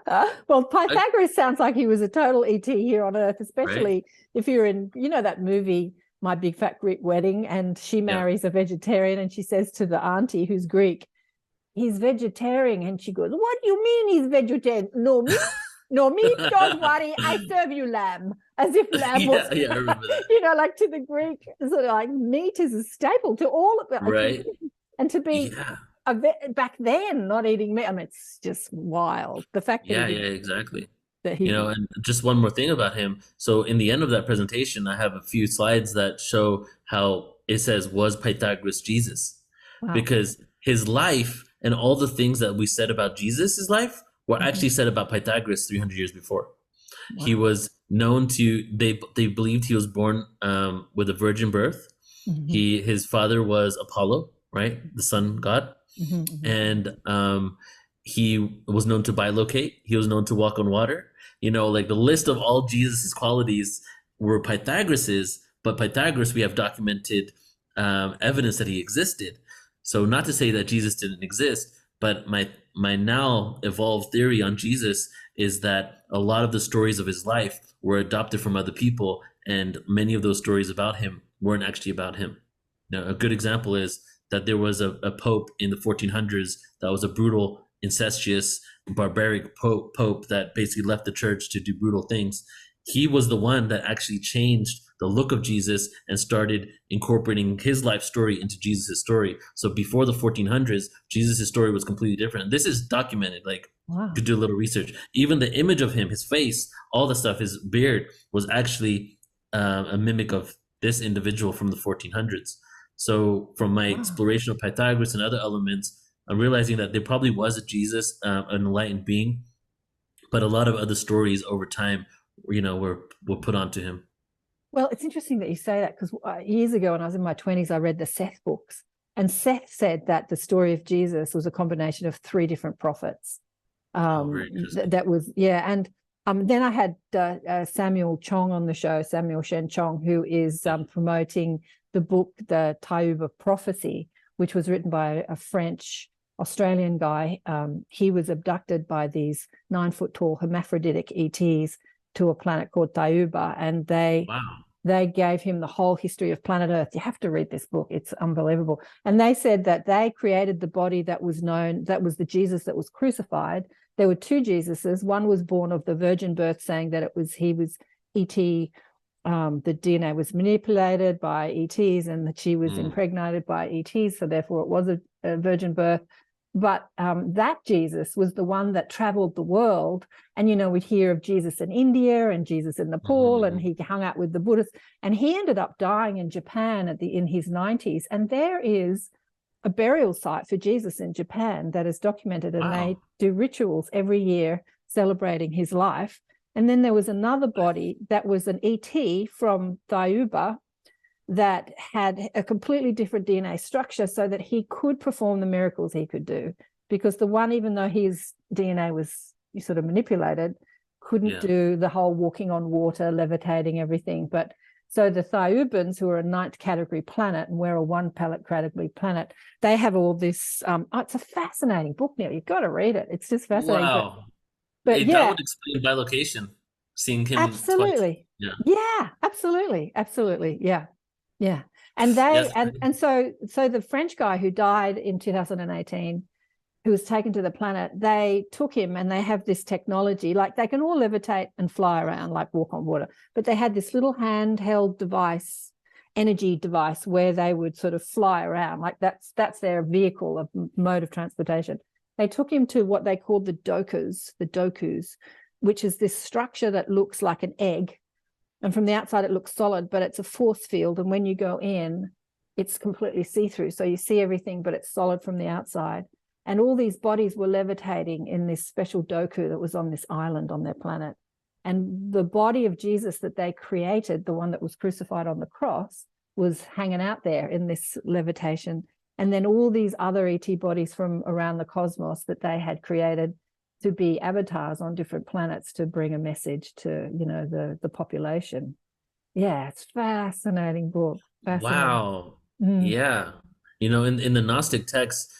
Well, Pythagoras sounds like he was a total ET here on Earth, especially if you're in, that movie, My Big Fat Greek Wedding, and she marries a vegetarian, and she says to the auntie who's Greek, he's vegetarian. And she goes, what do you mean he's vegetarian? No meat, don't worry, I serve you lamb. As if lamb was, I remember that. like to the Greek, sort of like meat is a staple to all of it. Right. And to be back then not eating meat, I mean, it's just wild. The fact that exactly. That he, and just one more thing about him. So in the end of that presentation, I have a few slides that show how it says, was Pythagoras Jesus? Wow. Because his life and all the things that we said about Jesus' life were actually said about Pythagoras 300 years before. Wow. He was known to, they believed he was born with a virgin birth. His father was Apollo, right? The sun god. And he was known to bilocate. He was known to walk on water. The list of all Jesus's qualities were Pythagoras's, but Pythagoras, we have documented evidence that he existed. So not to say that Jesus didn't exist, but my now evolved theory on Jesus is that a lot of the stories of his life were adopted from other people, and many of those stories about him weren't actually about him. A good example is that there was a pope in the 1400s that was a brutal, incestuous, barbaric pope that basically left the church to do brutal things. He was the one that actually changed the look of Jesus and started incorporating his life story into Jesus' story. So before the 1400s, Jesus' story was completely different. This is documented. You could do a little research. Even the image of him, his face, all the stuff, his beard was actually a mimic of this individual from the 1400s. So from my exploration of Pythagoras and other elements, I'm realizing that there probably was a Jesus, an enlightened being but a lot of other stories over time, were put onto him. Well, it's interesting that you say that, because years ago when I was in my 20s, I read the Seth books, and Seth said that the story of Jesus was a combination of 3 different prophets. Very interesting. That was, yeah. And then I had Samuel Chong on the show, Samuel Shen Chong, who is promoting the book, The Tayuba Prophecy, which was written by a French Australian guy. He was abducted by these 9-foot-tall hermaphroditic ETs to a planet called Tayuba, and they gave him the whole history of planet Earth. You have to read this book. It's unbelievable. And they said that they created the body that was known, that was the Jesus that was crucified. There were 2 Jesuses. One was born of the virgin birth, saying that he was ET. The DNA was manipulated by ETs, and that she was impregnated by ETs. So therefore it was a virgin birth. But that Jesus was the one that traveled the world. And, we'd hear of Jesus in India and Jesus in Nepal, and he hung out with the Buddhists. And he ended up dying in Japan in his 90s. And there is a burial site for Jesus in Japan that is documented, and they do rituals every year celebrating his life. And then there was another body that was an ET from Tayuba that had a completely different DNA structure, so that he could perform the miracles he could do, because the one, even though his DNA was sort of manipulated, couldn't do the whole walking on water, levitating, everything. But so the Tayubans, who are a 9th category planet, and we're a 1 category planet, they have all this. It's a fascinating book, Neil. You've got to read it. It's just fascinating. Wow. But that would explain by location, seeing him absolutely twice. Yeah, absolutely. Yeah. And so the French guy who died in 2018, who was taken to the planet, they took him, and they have this technology, like they can all levitate and fly around, like walk on water, but they had this little handheld device, energy device, where they would sort of fly around, like that's their vehicle of mode of transportation. They took him to what they called the dokus, which is this structure that looks like an egg. And from the outside, it looks solid, but it's a force field. And when you go in, it's completely see-through. So you see everything, but it's solid from the outside. And all these bodies were levitating in this special doku that was on this island on their planet. And the body of Jesus that they created, the one that was crucified on the cross, was hanging out there in this levitation. And then all these other ET bodies from around the cosmos that they had created to be avatars on different planets to bring a message to, the population. Yeah, it's fascinating book. Fascinating. Wow. Yeah. In the Gnostic texts,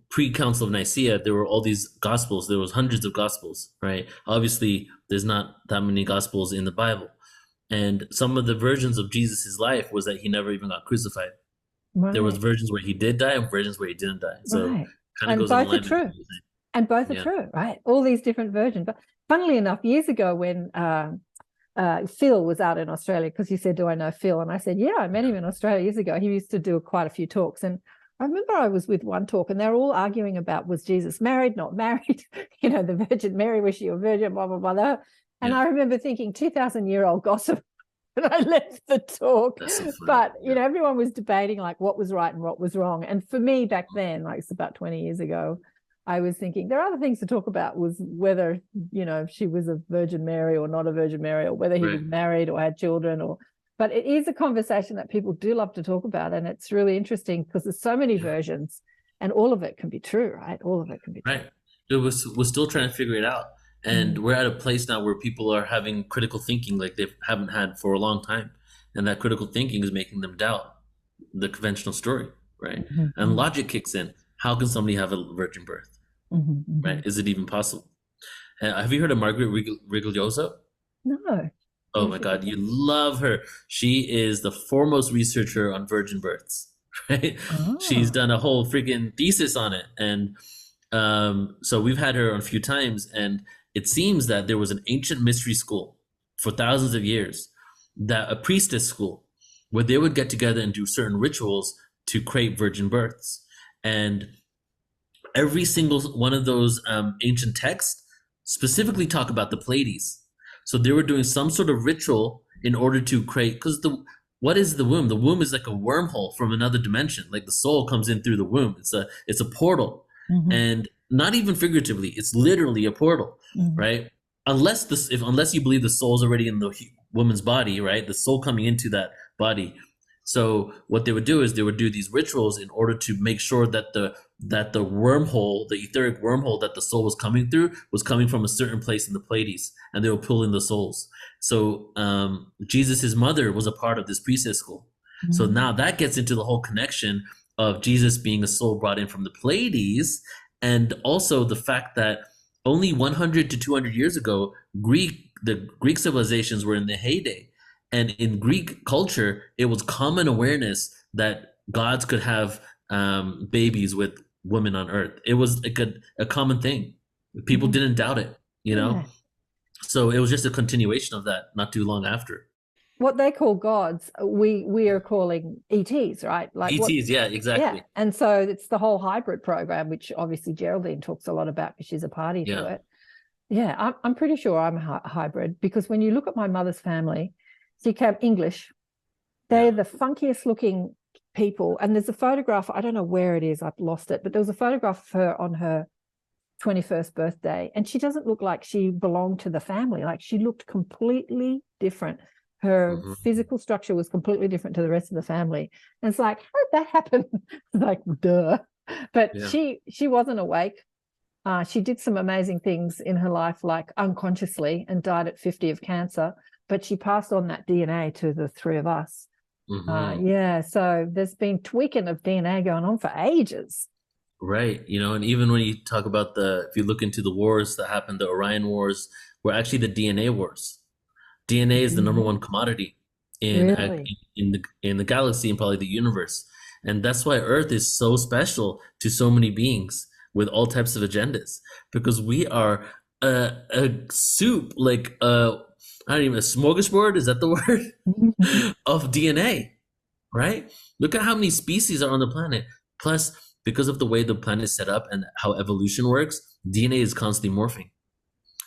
pre-Council of Nicaea, there were all these gospels. There was hundreds of gospels, right? Obviously, there's not that many gospels in the Bible. And some of the versions of Jesus's life was that he never even got crucified. Right. There was versions where he did die and versions where he didn't die. So kind of goes both are true. And both are true, right? All these different versions. But funnily enough, years ago when Phil was out in Australia, because you said, do I know Phil? And I said, yeah, I met him in Australia years ago. He used to do quite a few talks. And I remember I was with one talk, and they were all arguing about, was Jesus married, not married? The Virgin Mary, was she a virgin, blah, blah, blah. And I remember thinking 2,000-year-old gossip when I left the talk. So but, everyone was debating like what was right and what was wrong. And for me back then, like it's about 20 years ago, I was thinking there are other things to talk about, was whether, she was a Virgin Mary or not a Virgin Mary, or whether he was married or had children, but it is a conversation that people do love to talk about. And it's really interesting because there's so many versions, and all of it can be true, right? All of it can be true. Right. We're still trying to figure it out. And we're at a place now where people are having critical thinking like they haven't had for a long time. And that critical thinking is making them doubt the conventional story, right? And logic kicks in. How can somebody have a virgin birth? Right? Is it even possible? Have you heard of Margaret Rigoglioso? No. Oh my God, you love her. She is the foremost researcher on virgin births, right? Oh. She's done a whole freaking thesis on it. And so we've had her on a few times, and it seems that there was an ancient mystery school for thousands of years, that a priestess school, where they would get together and do certain rituals to create virgin births. And every single one of those ancient texts specifically talk about the Pleiades. So they were doing some sort of ritual in order to create, because what is the womb? The womb is like a wormhole from another dimension. Like the soul comes in through the womb. It's a portal. And not even figuratively, it's literally a portal. right? Unless you believe the soul's already in the woman's body, right? The soul coming into that body. So what they would do is they would do these rituals in order to make sure that the wormhole, the etheric wormhole that the soul was coming through, was coming from a certain place in the Pleiades, and they were pulling the souls. So Jesus' mother was a part of this priestess school. So now that gets into the whole connection of Jesus being a soul brought in from the Pleiades, and also the fact that only 100 to 200 years ago, the Greek civilizations were in the heyday. And in Greek culture, it was common awareness that gods could have babies with women on earth. It was like a common thing. People didn't doubt it, you know? Yeah. So it was just a continuation of that not too long after. What they call gods, we are calling ETs, right? Like ETs, yeah, exactly. Yeah, and so it's the whole hybrid program, which obviously Geraldine talks a lot about because she's a party to it. Yeah, I'm pretty sure I'm a hybrid, because when you look at my mother's family, so you have English, they're the funkiest looking people. And there's a photograph, I don't know where it is, I've lost it, but there was a photograph of her on her 21st birthday, and she doesn't look like she belonged to the family. Like, she looked completely different. Her physical structure was completely different to the rest of the family. And it's like, how did that happen? Like, duh. But she wasn't awake. She did some amazing things in her life, like unconsciously, and died at 50 of cancer. But she passed on that DNA to the three of us. So there's been tweaking of DNA going on for ages. Right. You know, and even when you talk about if you look into the wars that happened, the Orion Wars, were actually the DNA wars. DNA is the number one commodity in the galaxy and probably the universe. And that's why Earth is so special to so many beings with all types of agendas, because we are a soup, like I don't even, a smorgasbord, is that the word? Of DNA, right? Look at how many species are on the planet. Plus, because of the way the planet is set up and how evolution works, DNA is constantly morphing.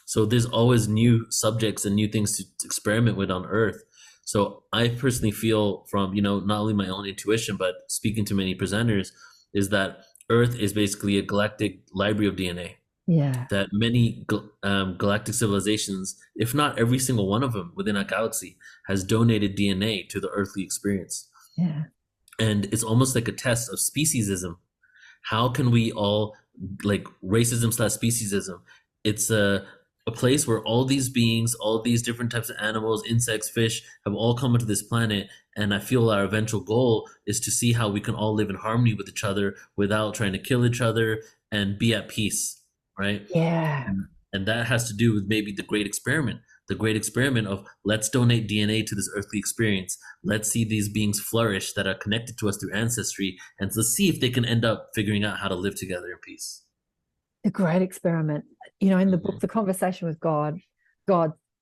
So there's always new subjects and new things to experiment with on Earth. So I personally feel, from, you know, not only my own intuition, but speaking to many presenters, is that Earth is basically a galactic library of DNA. Yeah. That many galactic civilizations, if not every single one of them within our galaxy, has donated DNA to the earthly experience. Yeah. And it's almost like a test of speciesism. How can we all, like, racism/speciesism? It's a place where all these beings, all these different types of animals, insects, fish, have all come into this planet. And I feel our eventual goal is to see how we can all live in harmony with each other without trying to kill each other and be at peace, right? Yeah. And that has to do with maybe the great experiment of, let's donate DNA to this earthly experience. Let's see these beings flourish that are connected to us through ancestry, and let's see if they can end up figuring out how to live together in peace. The great experiment. You know, in the book, The Conversation with God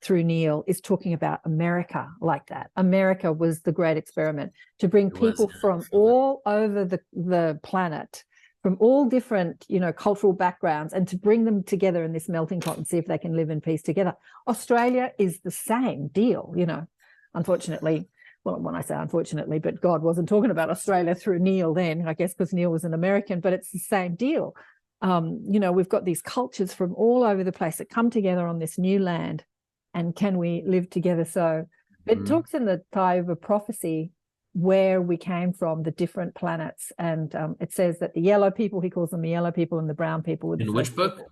through Neil is talking about America like that. America was the great experiment, to bring people from all over the planet, from all different, you know, cultural backgrounds, and to bring them together in this melting pot and see if they can live in peace together. Australia is the same deal, you know. Unfortunately, well, when I say unfortunately, but God wasn't talking about Australia through Neil then, I guess, because Neil was an American, but it's the same deal. You know, we've got these cultures from all over the place that come together on this new land, and can we live together? So it talks in the Taiva prophecy where we came from, the different planets, and it says that the yellow people, he calls them the yellow people, and the brown people were the in which book? People.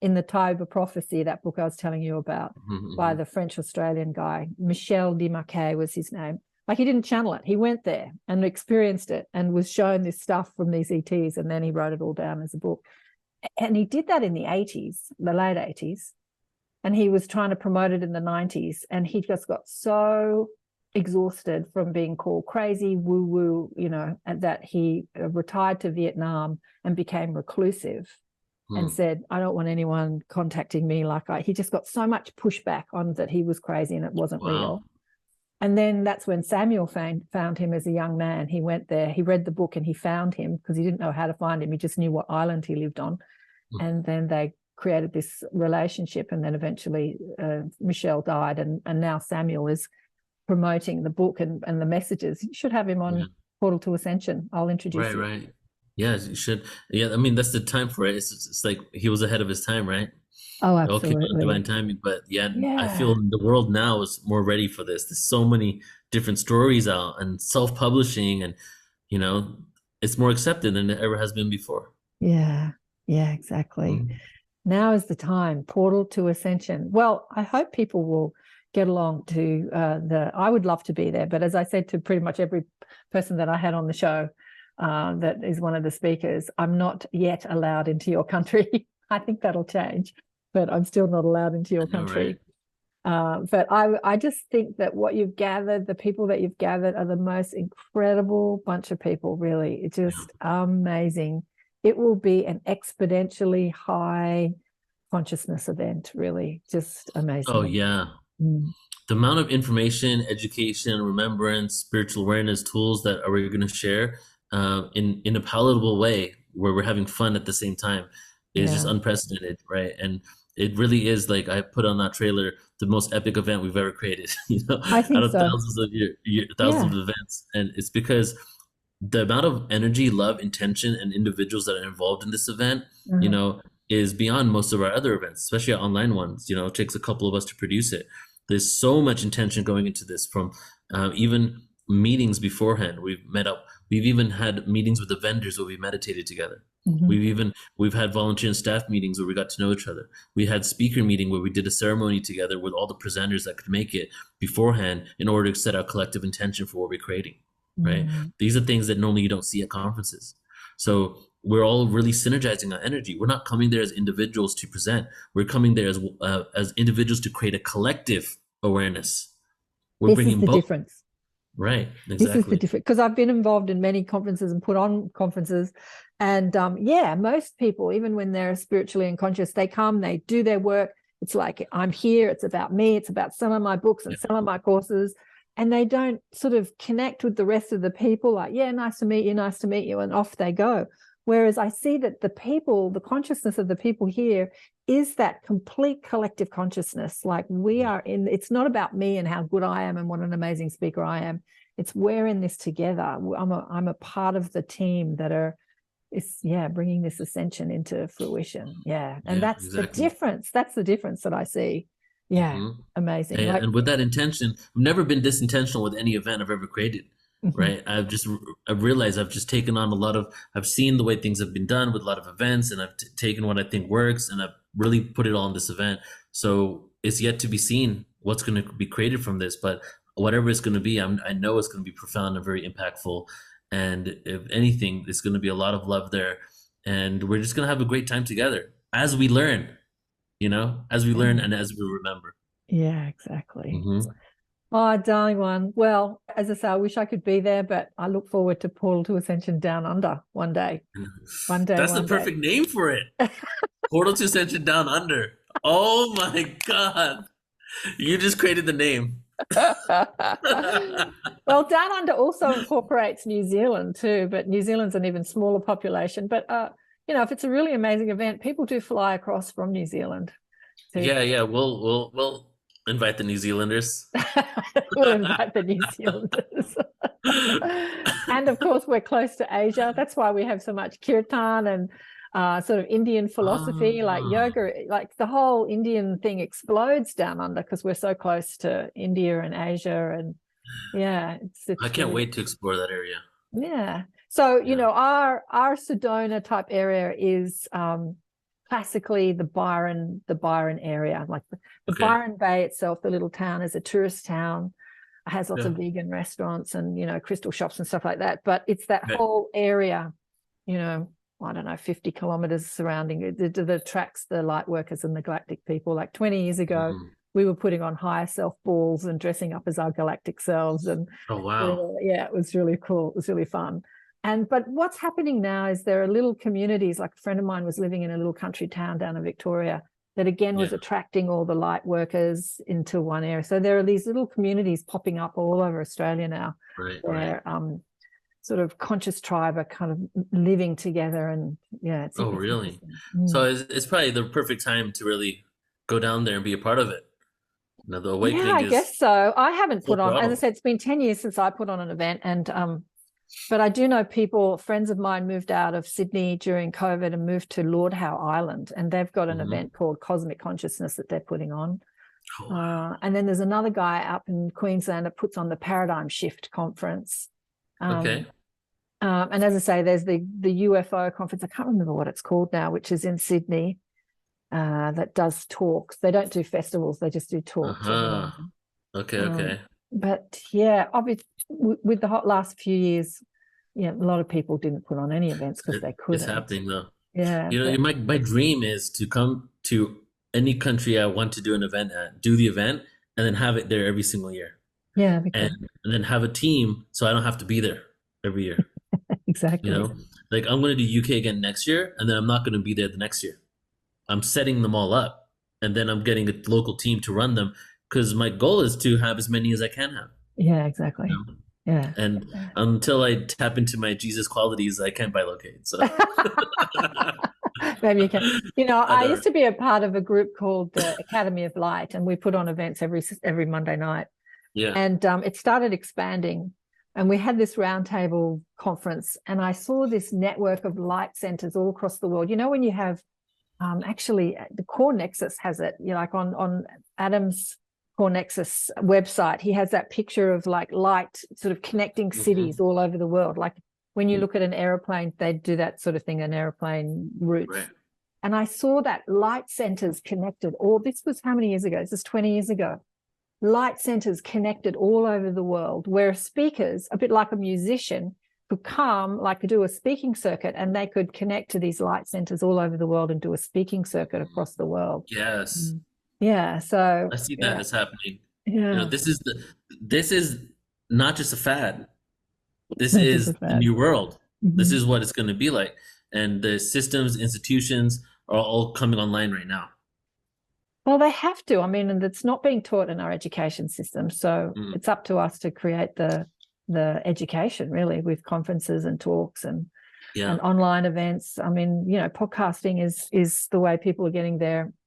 In the Taiva prophecy, that book I was telling you about, by the French-Australian guy, Michel Desmarquet was his name. Like, he didn't channel it. He went there and experienced it and was shown this stuff from these ETs, and then he wrote it all down as a book. And he did that in the 80s, the late 80s, and he was trying to promote it in the 90s, and he just got so exhausted from being called crazy, woo-woo, you know, and that he retired to Vietnam and became reclusive and said, I don't want anyone contacting me. He just got so much pushback on that he was crazy and it wasn't real. And then that's when Samuel found him as a young man. He went there, he read the book, and he found him because he didn't know how to find him. He just knew what island he lived on. And then they created this relationship, and then eventually Michelle died, and now Samuel is promoting the book and the messages. You should have him on Portal to Ascension. I'll introduce you. Right. Yeah, you should. Yeah, I mean, that's the time for it. It's like he was ahead of his time, right? Oh, It all came out in divine absolutely. timing. But yeah, I feel Yeah. the world now is more ready for this. There's so many different stories out and self-publishing, and you know, it's more accepted than it ever has been before. Yeah. Yeah, exactly. Mhm. Now is the time. Portal to Ascension. Well, I hope people will get along to I would love to be there, but as I said to pretty much every person that I had on the show, that is one of the speakers, I'm not yet allowed into your country. I think that'll change, but I'm still not allowed into your I know, right? country. But I just think that what you've gathered, the people that you've gathered, are the most incredible bunch of people, really. It's just amazing. It will be an exponentially high consciousness event, really. Just Oh amazing. yeah. Mm. The amount of information, education, remembrance, spiritual awareness tools that we're going to share in a palatable way, where we're having fun at the same time, is just Yeah, unprecedented, right? And it really is, like I put on that trailer, the most epic event we've ever created. I Out think of so. thousands of thousands Yeah. of events, and it's because the amount of energy, love, intention, and individuals that are involved in this event, you Uh-huh. know, is beyond most of our other events, especially our online ones. It takes a couple of us to produce it. There's so much intention going into this, from even meetings beforehand. We've met up. We've even had meetings with the vendors where we meditated together. Mhm. We've had volunteer and staff meetings where we got to know each other. We had speaker meeting where we did a ceremony together with all the presenters that could make it beforehand in order to set our collective intention for what we're creating. Right? Mm. These are things that normally you don't see at conferences. So we're all really synergizing our energy. We're not coming there as individuals to present. We're coming there as individuals to create a collective awareness. We're This is bringing the both. difference. Right, This is the exactly. difference, because I've been involved in many conferences and put on conferences, and yeah, most people, even when they're spiritually unconscious, they come, they do their work. It's like, I'm here, it's about me, it's about some of my books and some of my courses, and they don't sort of connect with the rest of the people, like, yeah, nice to meet you, and off they go. Whereas I see that the people, the consciousness of the people here is that complete collective consciousness. Like, we are in, it's not about me and how good I am and what an amazing speaker I am. It's, we're in this together. I'm a part of the team that are, bringing this ascension into fruition. Yeah, and Yeah, that's the exactly. difference. That's the difference that I see. Yeah, hmm amazing. And, Like, and with that intention, I've never been this intentional with any event I've ever created. mhm. Right? I've realized I've just taken on I've seen the way things have been done with a lot of events, and I've taken what I think works, and I've really put it all in this event. So it's yet to be seen what's going to be created from this, but whatever it's going to be, I know it's going to be profound and very impactful. And if anything, it's going to be a lot of love there, and we're just going to have a great time together as we learn, as we learn Yeah, and as we remember. yeah, exactly. hmm Oh, darling one. Well, as I say, I wish I could be there, but I look forward to Portal to Ascension Down Under one day. One day, That's the one day. perfect name for it. Portal to Ascension Down Under. Oh my God. You just created the name. Well, Down Under also incorporates New Zealand too, but New Zealand's an even smaller population. But if it's a really amazing event, people do fly across from New Zealand. Yeah. We'll invite the New Zealanders. We'll invite the New Zealanders. And of course, we're close to Asia. That's why we have so much kirtan and sort of Indian philosophy, like Ah, yoga. Like, the whole Indian thing explodes down under because we're so close to India and Asia. And yeah, I it's can't really, wait to explore that area. yeah. So, Yeah. our Sedona type area is classically the Byron area. Like the Okay. Byron Bay itself, the little town, is a tourist town. It has lots Yeah. of vegan restaurants and, crystal shops and stuff like that. But it's that Okay. whole area, I don't know, 50 kilometers surrounding it, that attracts the light workers and the galactic people. Like 20 years ago, Mhm. we were putting on higher self balls and dressing up as our galactic selves. And Oh, wow. yeah, it was really cool. It was really fun. But what's happening now is there are little communities. Like, a friend of mine was living in a little country town down in Victoria that again was Yeah. attracting all the light workers into one area. So there are these little communities popping up all over Australia now, Right. where sort of conscious tribe are kind of living together. And yeah, it's Oh, really? interesting. So it's probably the perfect time to really go down there and be a part of it. The Yeah, awakening I is guess so. I haven't full put on, as I throttle. said, it's been 10 years since I put on an event, and But I do know people, friends of mine moved out of Sydney during COVID and moved to Lord Howe Island, and they've got an event called Cosmic Consciousness that they're putting on. Oh, wow. And then there's another guy up in Queensland that puts on the Paradigm Shift Conference. Okay. And as I say, there's the UFO conference. I can't remember what it's called now, which is in Sydney, that does talks. They don't do festivals; they just do talks. Okay. But yeah, obviously, with the last few years, a lot of people didn't put on any events because they couldn't. It's happening though. Yeah. You know, my dream is to come to any country I want to do an event at, do the event, and then have it there every single year. Yeah. And then have a team so I don't have to be there every year. Exactly. You know, like I'm going to do UK again next year, and then I'm not going to be there the next year. I'm setting them all up, and then I'm getting a local team to run them because my goal is to have as many as I can have. Yeah, exactly. You know? Yeah. And until I tap into my Jesus qualities, I can't bilocate. So maybe you can. I used to be a part of a group called the Academy of Light, and we put on events every Monday night. Yeah. And it started expanding. And we had this roundtable conference, and I saw this network of light centers all across the world. When you have actually the Core Nexus has it, like on Adam's Core Nexus website, he has that picture of like light sort of connecting cities all over the world. Like when you look at an airplane, they do that sort of thing, an airplane route. Right. And I saw that light centers connected. This was how many years ago? This is 20 years ago. Light centers connected all over the world, where speakers, a bit like a musician, could come, could do a speaking circuit, and they could connect to these light centers all over the world and do a speaking circuit across the world. Yes. Yeah. So I see that as happening. Yeah. This is not just a fad. This is the new world. This is what it's going to be like. And the systems, institutions are all coming online right now. Well, they have to. I mean, and it's not being taught in our education system. So it's up to us to create the education, really, with conferences and talks and online events. I mean, podcasting is the way people are getting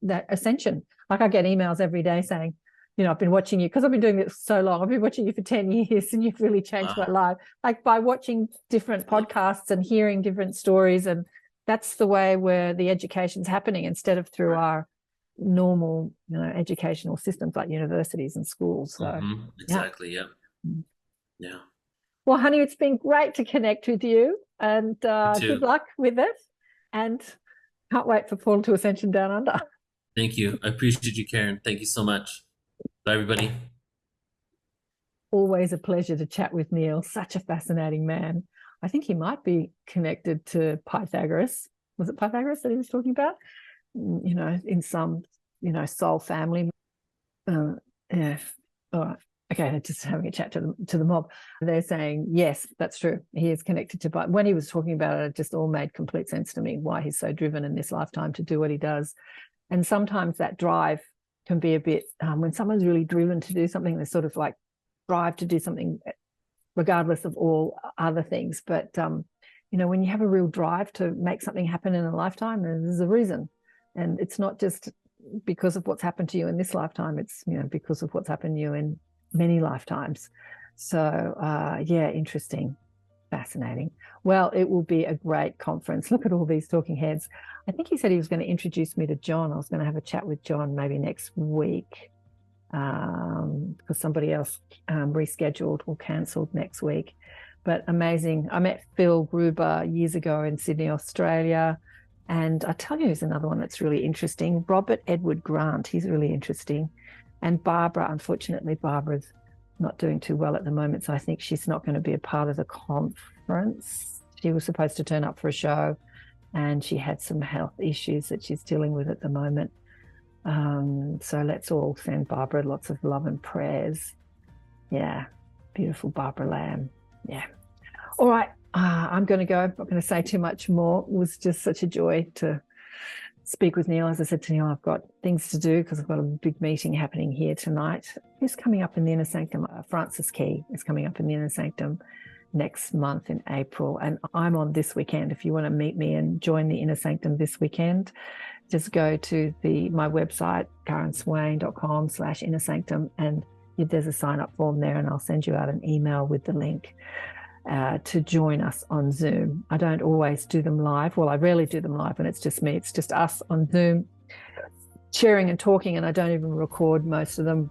that ascension. Like I get emails every day saying, I've been watching you because I've been doing it so long. I've been watching you for 10 years and you've really changed my life. Like by watching different podcasts and hearing different stories. And that's the way where the education's happening instead of through our normal, educational systems like universities and schools. So exactly. Yeah. Well, honey, it's been great to connect with you, and good luck with it. And can't wait for Portal to Ascension Down Under. Thank you. I appreciate you, Karen. Thank you so much. Bye, everybody. Always a pleasure to chat with Neil. Such a fascinating man. I think he might be connected to Pythagoras. Was it Pythagoras that he was talking about? In some, soul family. Yeah. All right. Okay, just having a chat to the mob. They're saying, yes, that's true. He is connected to, but when he was talking about it just all made complete sense to me, why he's so driven in this lifetime to do what he does. And sometimes that drive can be a bit, when someone's really driven to do something, they sort of like drive to do something regardless of all other things. But, when you have a real drive to make something happen in a lifetime, there's a reason. And it's not just because of what's happened to you in this lifetime, it's, because of what's happened to you in many lifetimes. So interesting, fascinating. Well, it will be a great conference. Look at all these talking heads. I think he said he was going to introduce me to John. I was going to have a chat with John maybe next week because somebody else rescheduled or cancelled next week. But amazing. I met Phil Gruber years ago in Sydney, Australia. And I tell you who's another one that's really interesting. Robert Edward Grant. He's really interesting. And Barbara, unfortunately, Barbara's not doing too well at the moment, so I think she's not going to be a part of the conference. She was supposed to turn up for a show, and she had some health issues that she's dealing with at the moment. So let's all send Barbara lots of love and prayers. Yeah, beautiful Barbara Lamb. Yeah. All right, I'm going to go. I'm not going to say too much more. It was just such a joy to speak with Neil. As I said to Neil, I've got things to do because I've got a big meeting happening here tonight. Who's coming up in the Inner Sanctum? Francis Key is coming up in the Inner Sanctum next month in April. And I'm on this weekend. If you want to meet me and join the Inner Sanctum this weekend, just go to my website, karenswain.com/inner sanctum, and there's a sign up form there, and I'll send you out an email with the link. to join us on Zoom. I don't always do them live. Well, I rarely do them live, and it's just me. It's just us on Zoom, sharing and talking, and I don't even record most of them,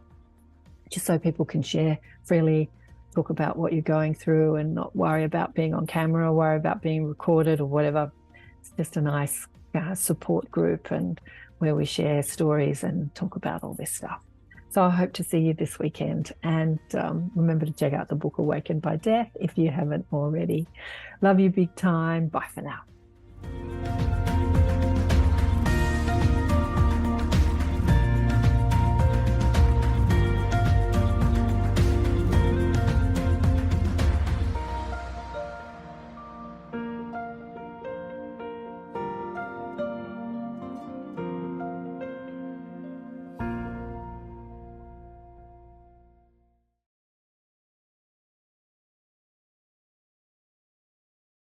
just so people can share freely, talk about what you're going through, and not worry about being on camera or worry about being recorded or whatever. It's just a nice support group, and where we share stories and talk about all this stuff. So I hope to see you this weekend, and remember to check out the book Awakened by Death if you haven't already. Love you big time. Bye for now.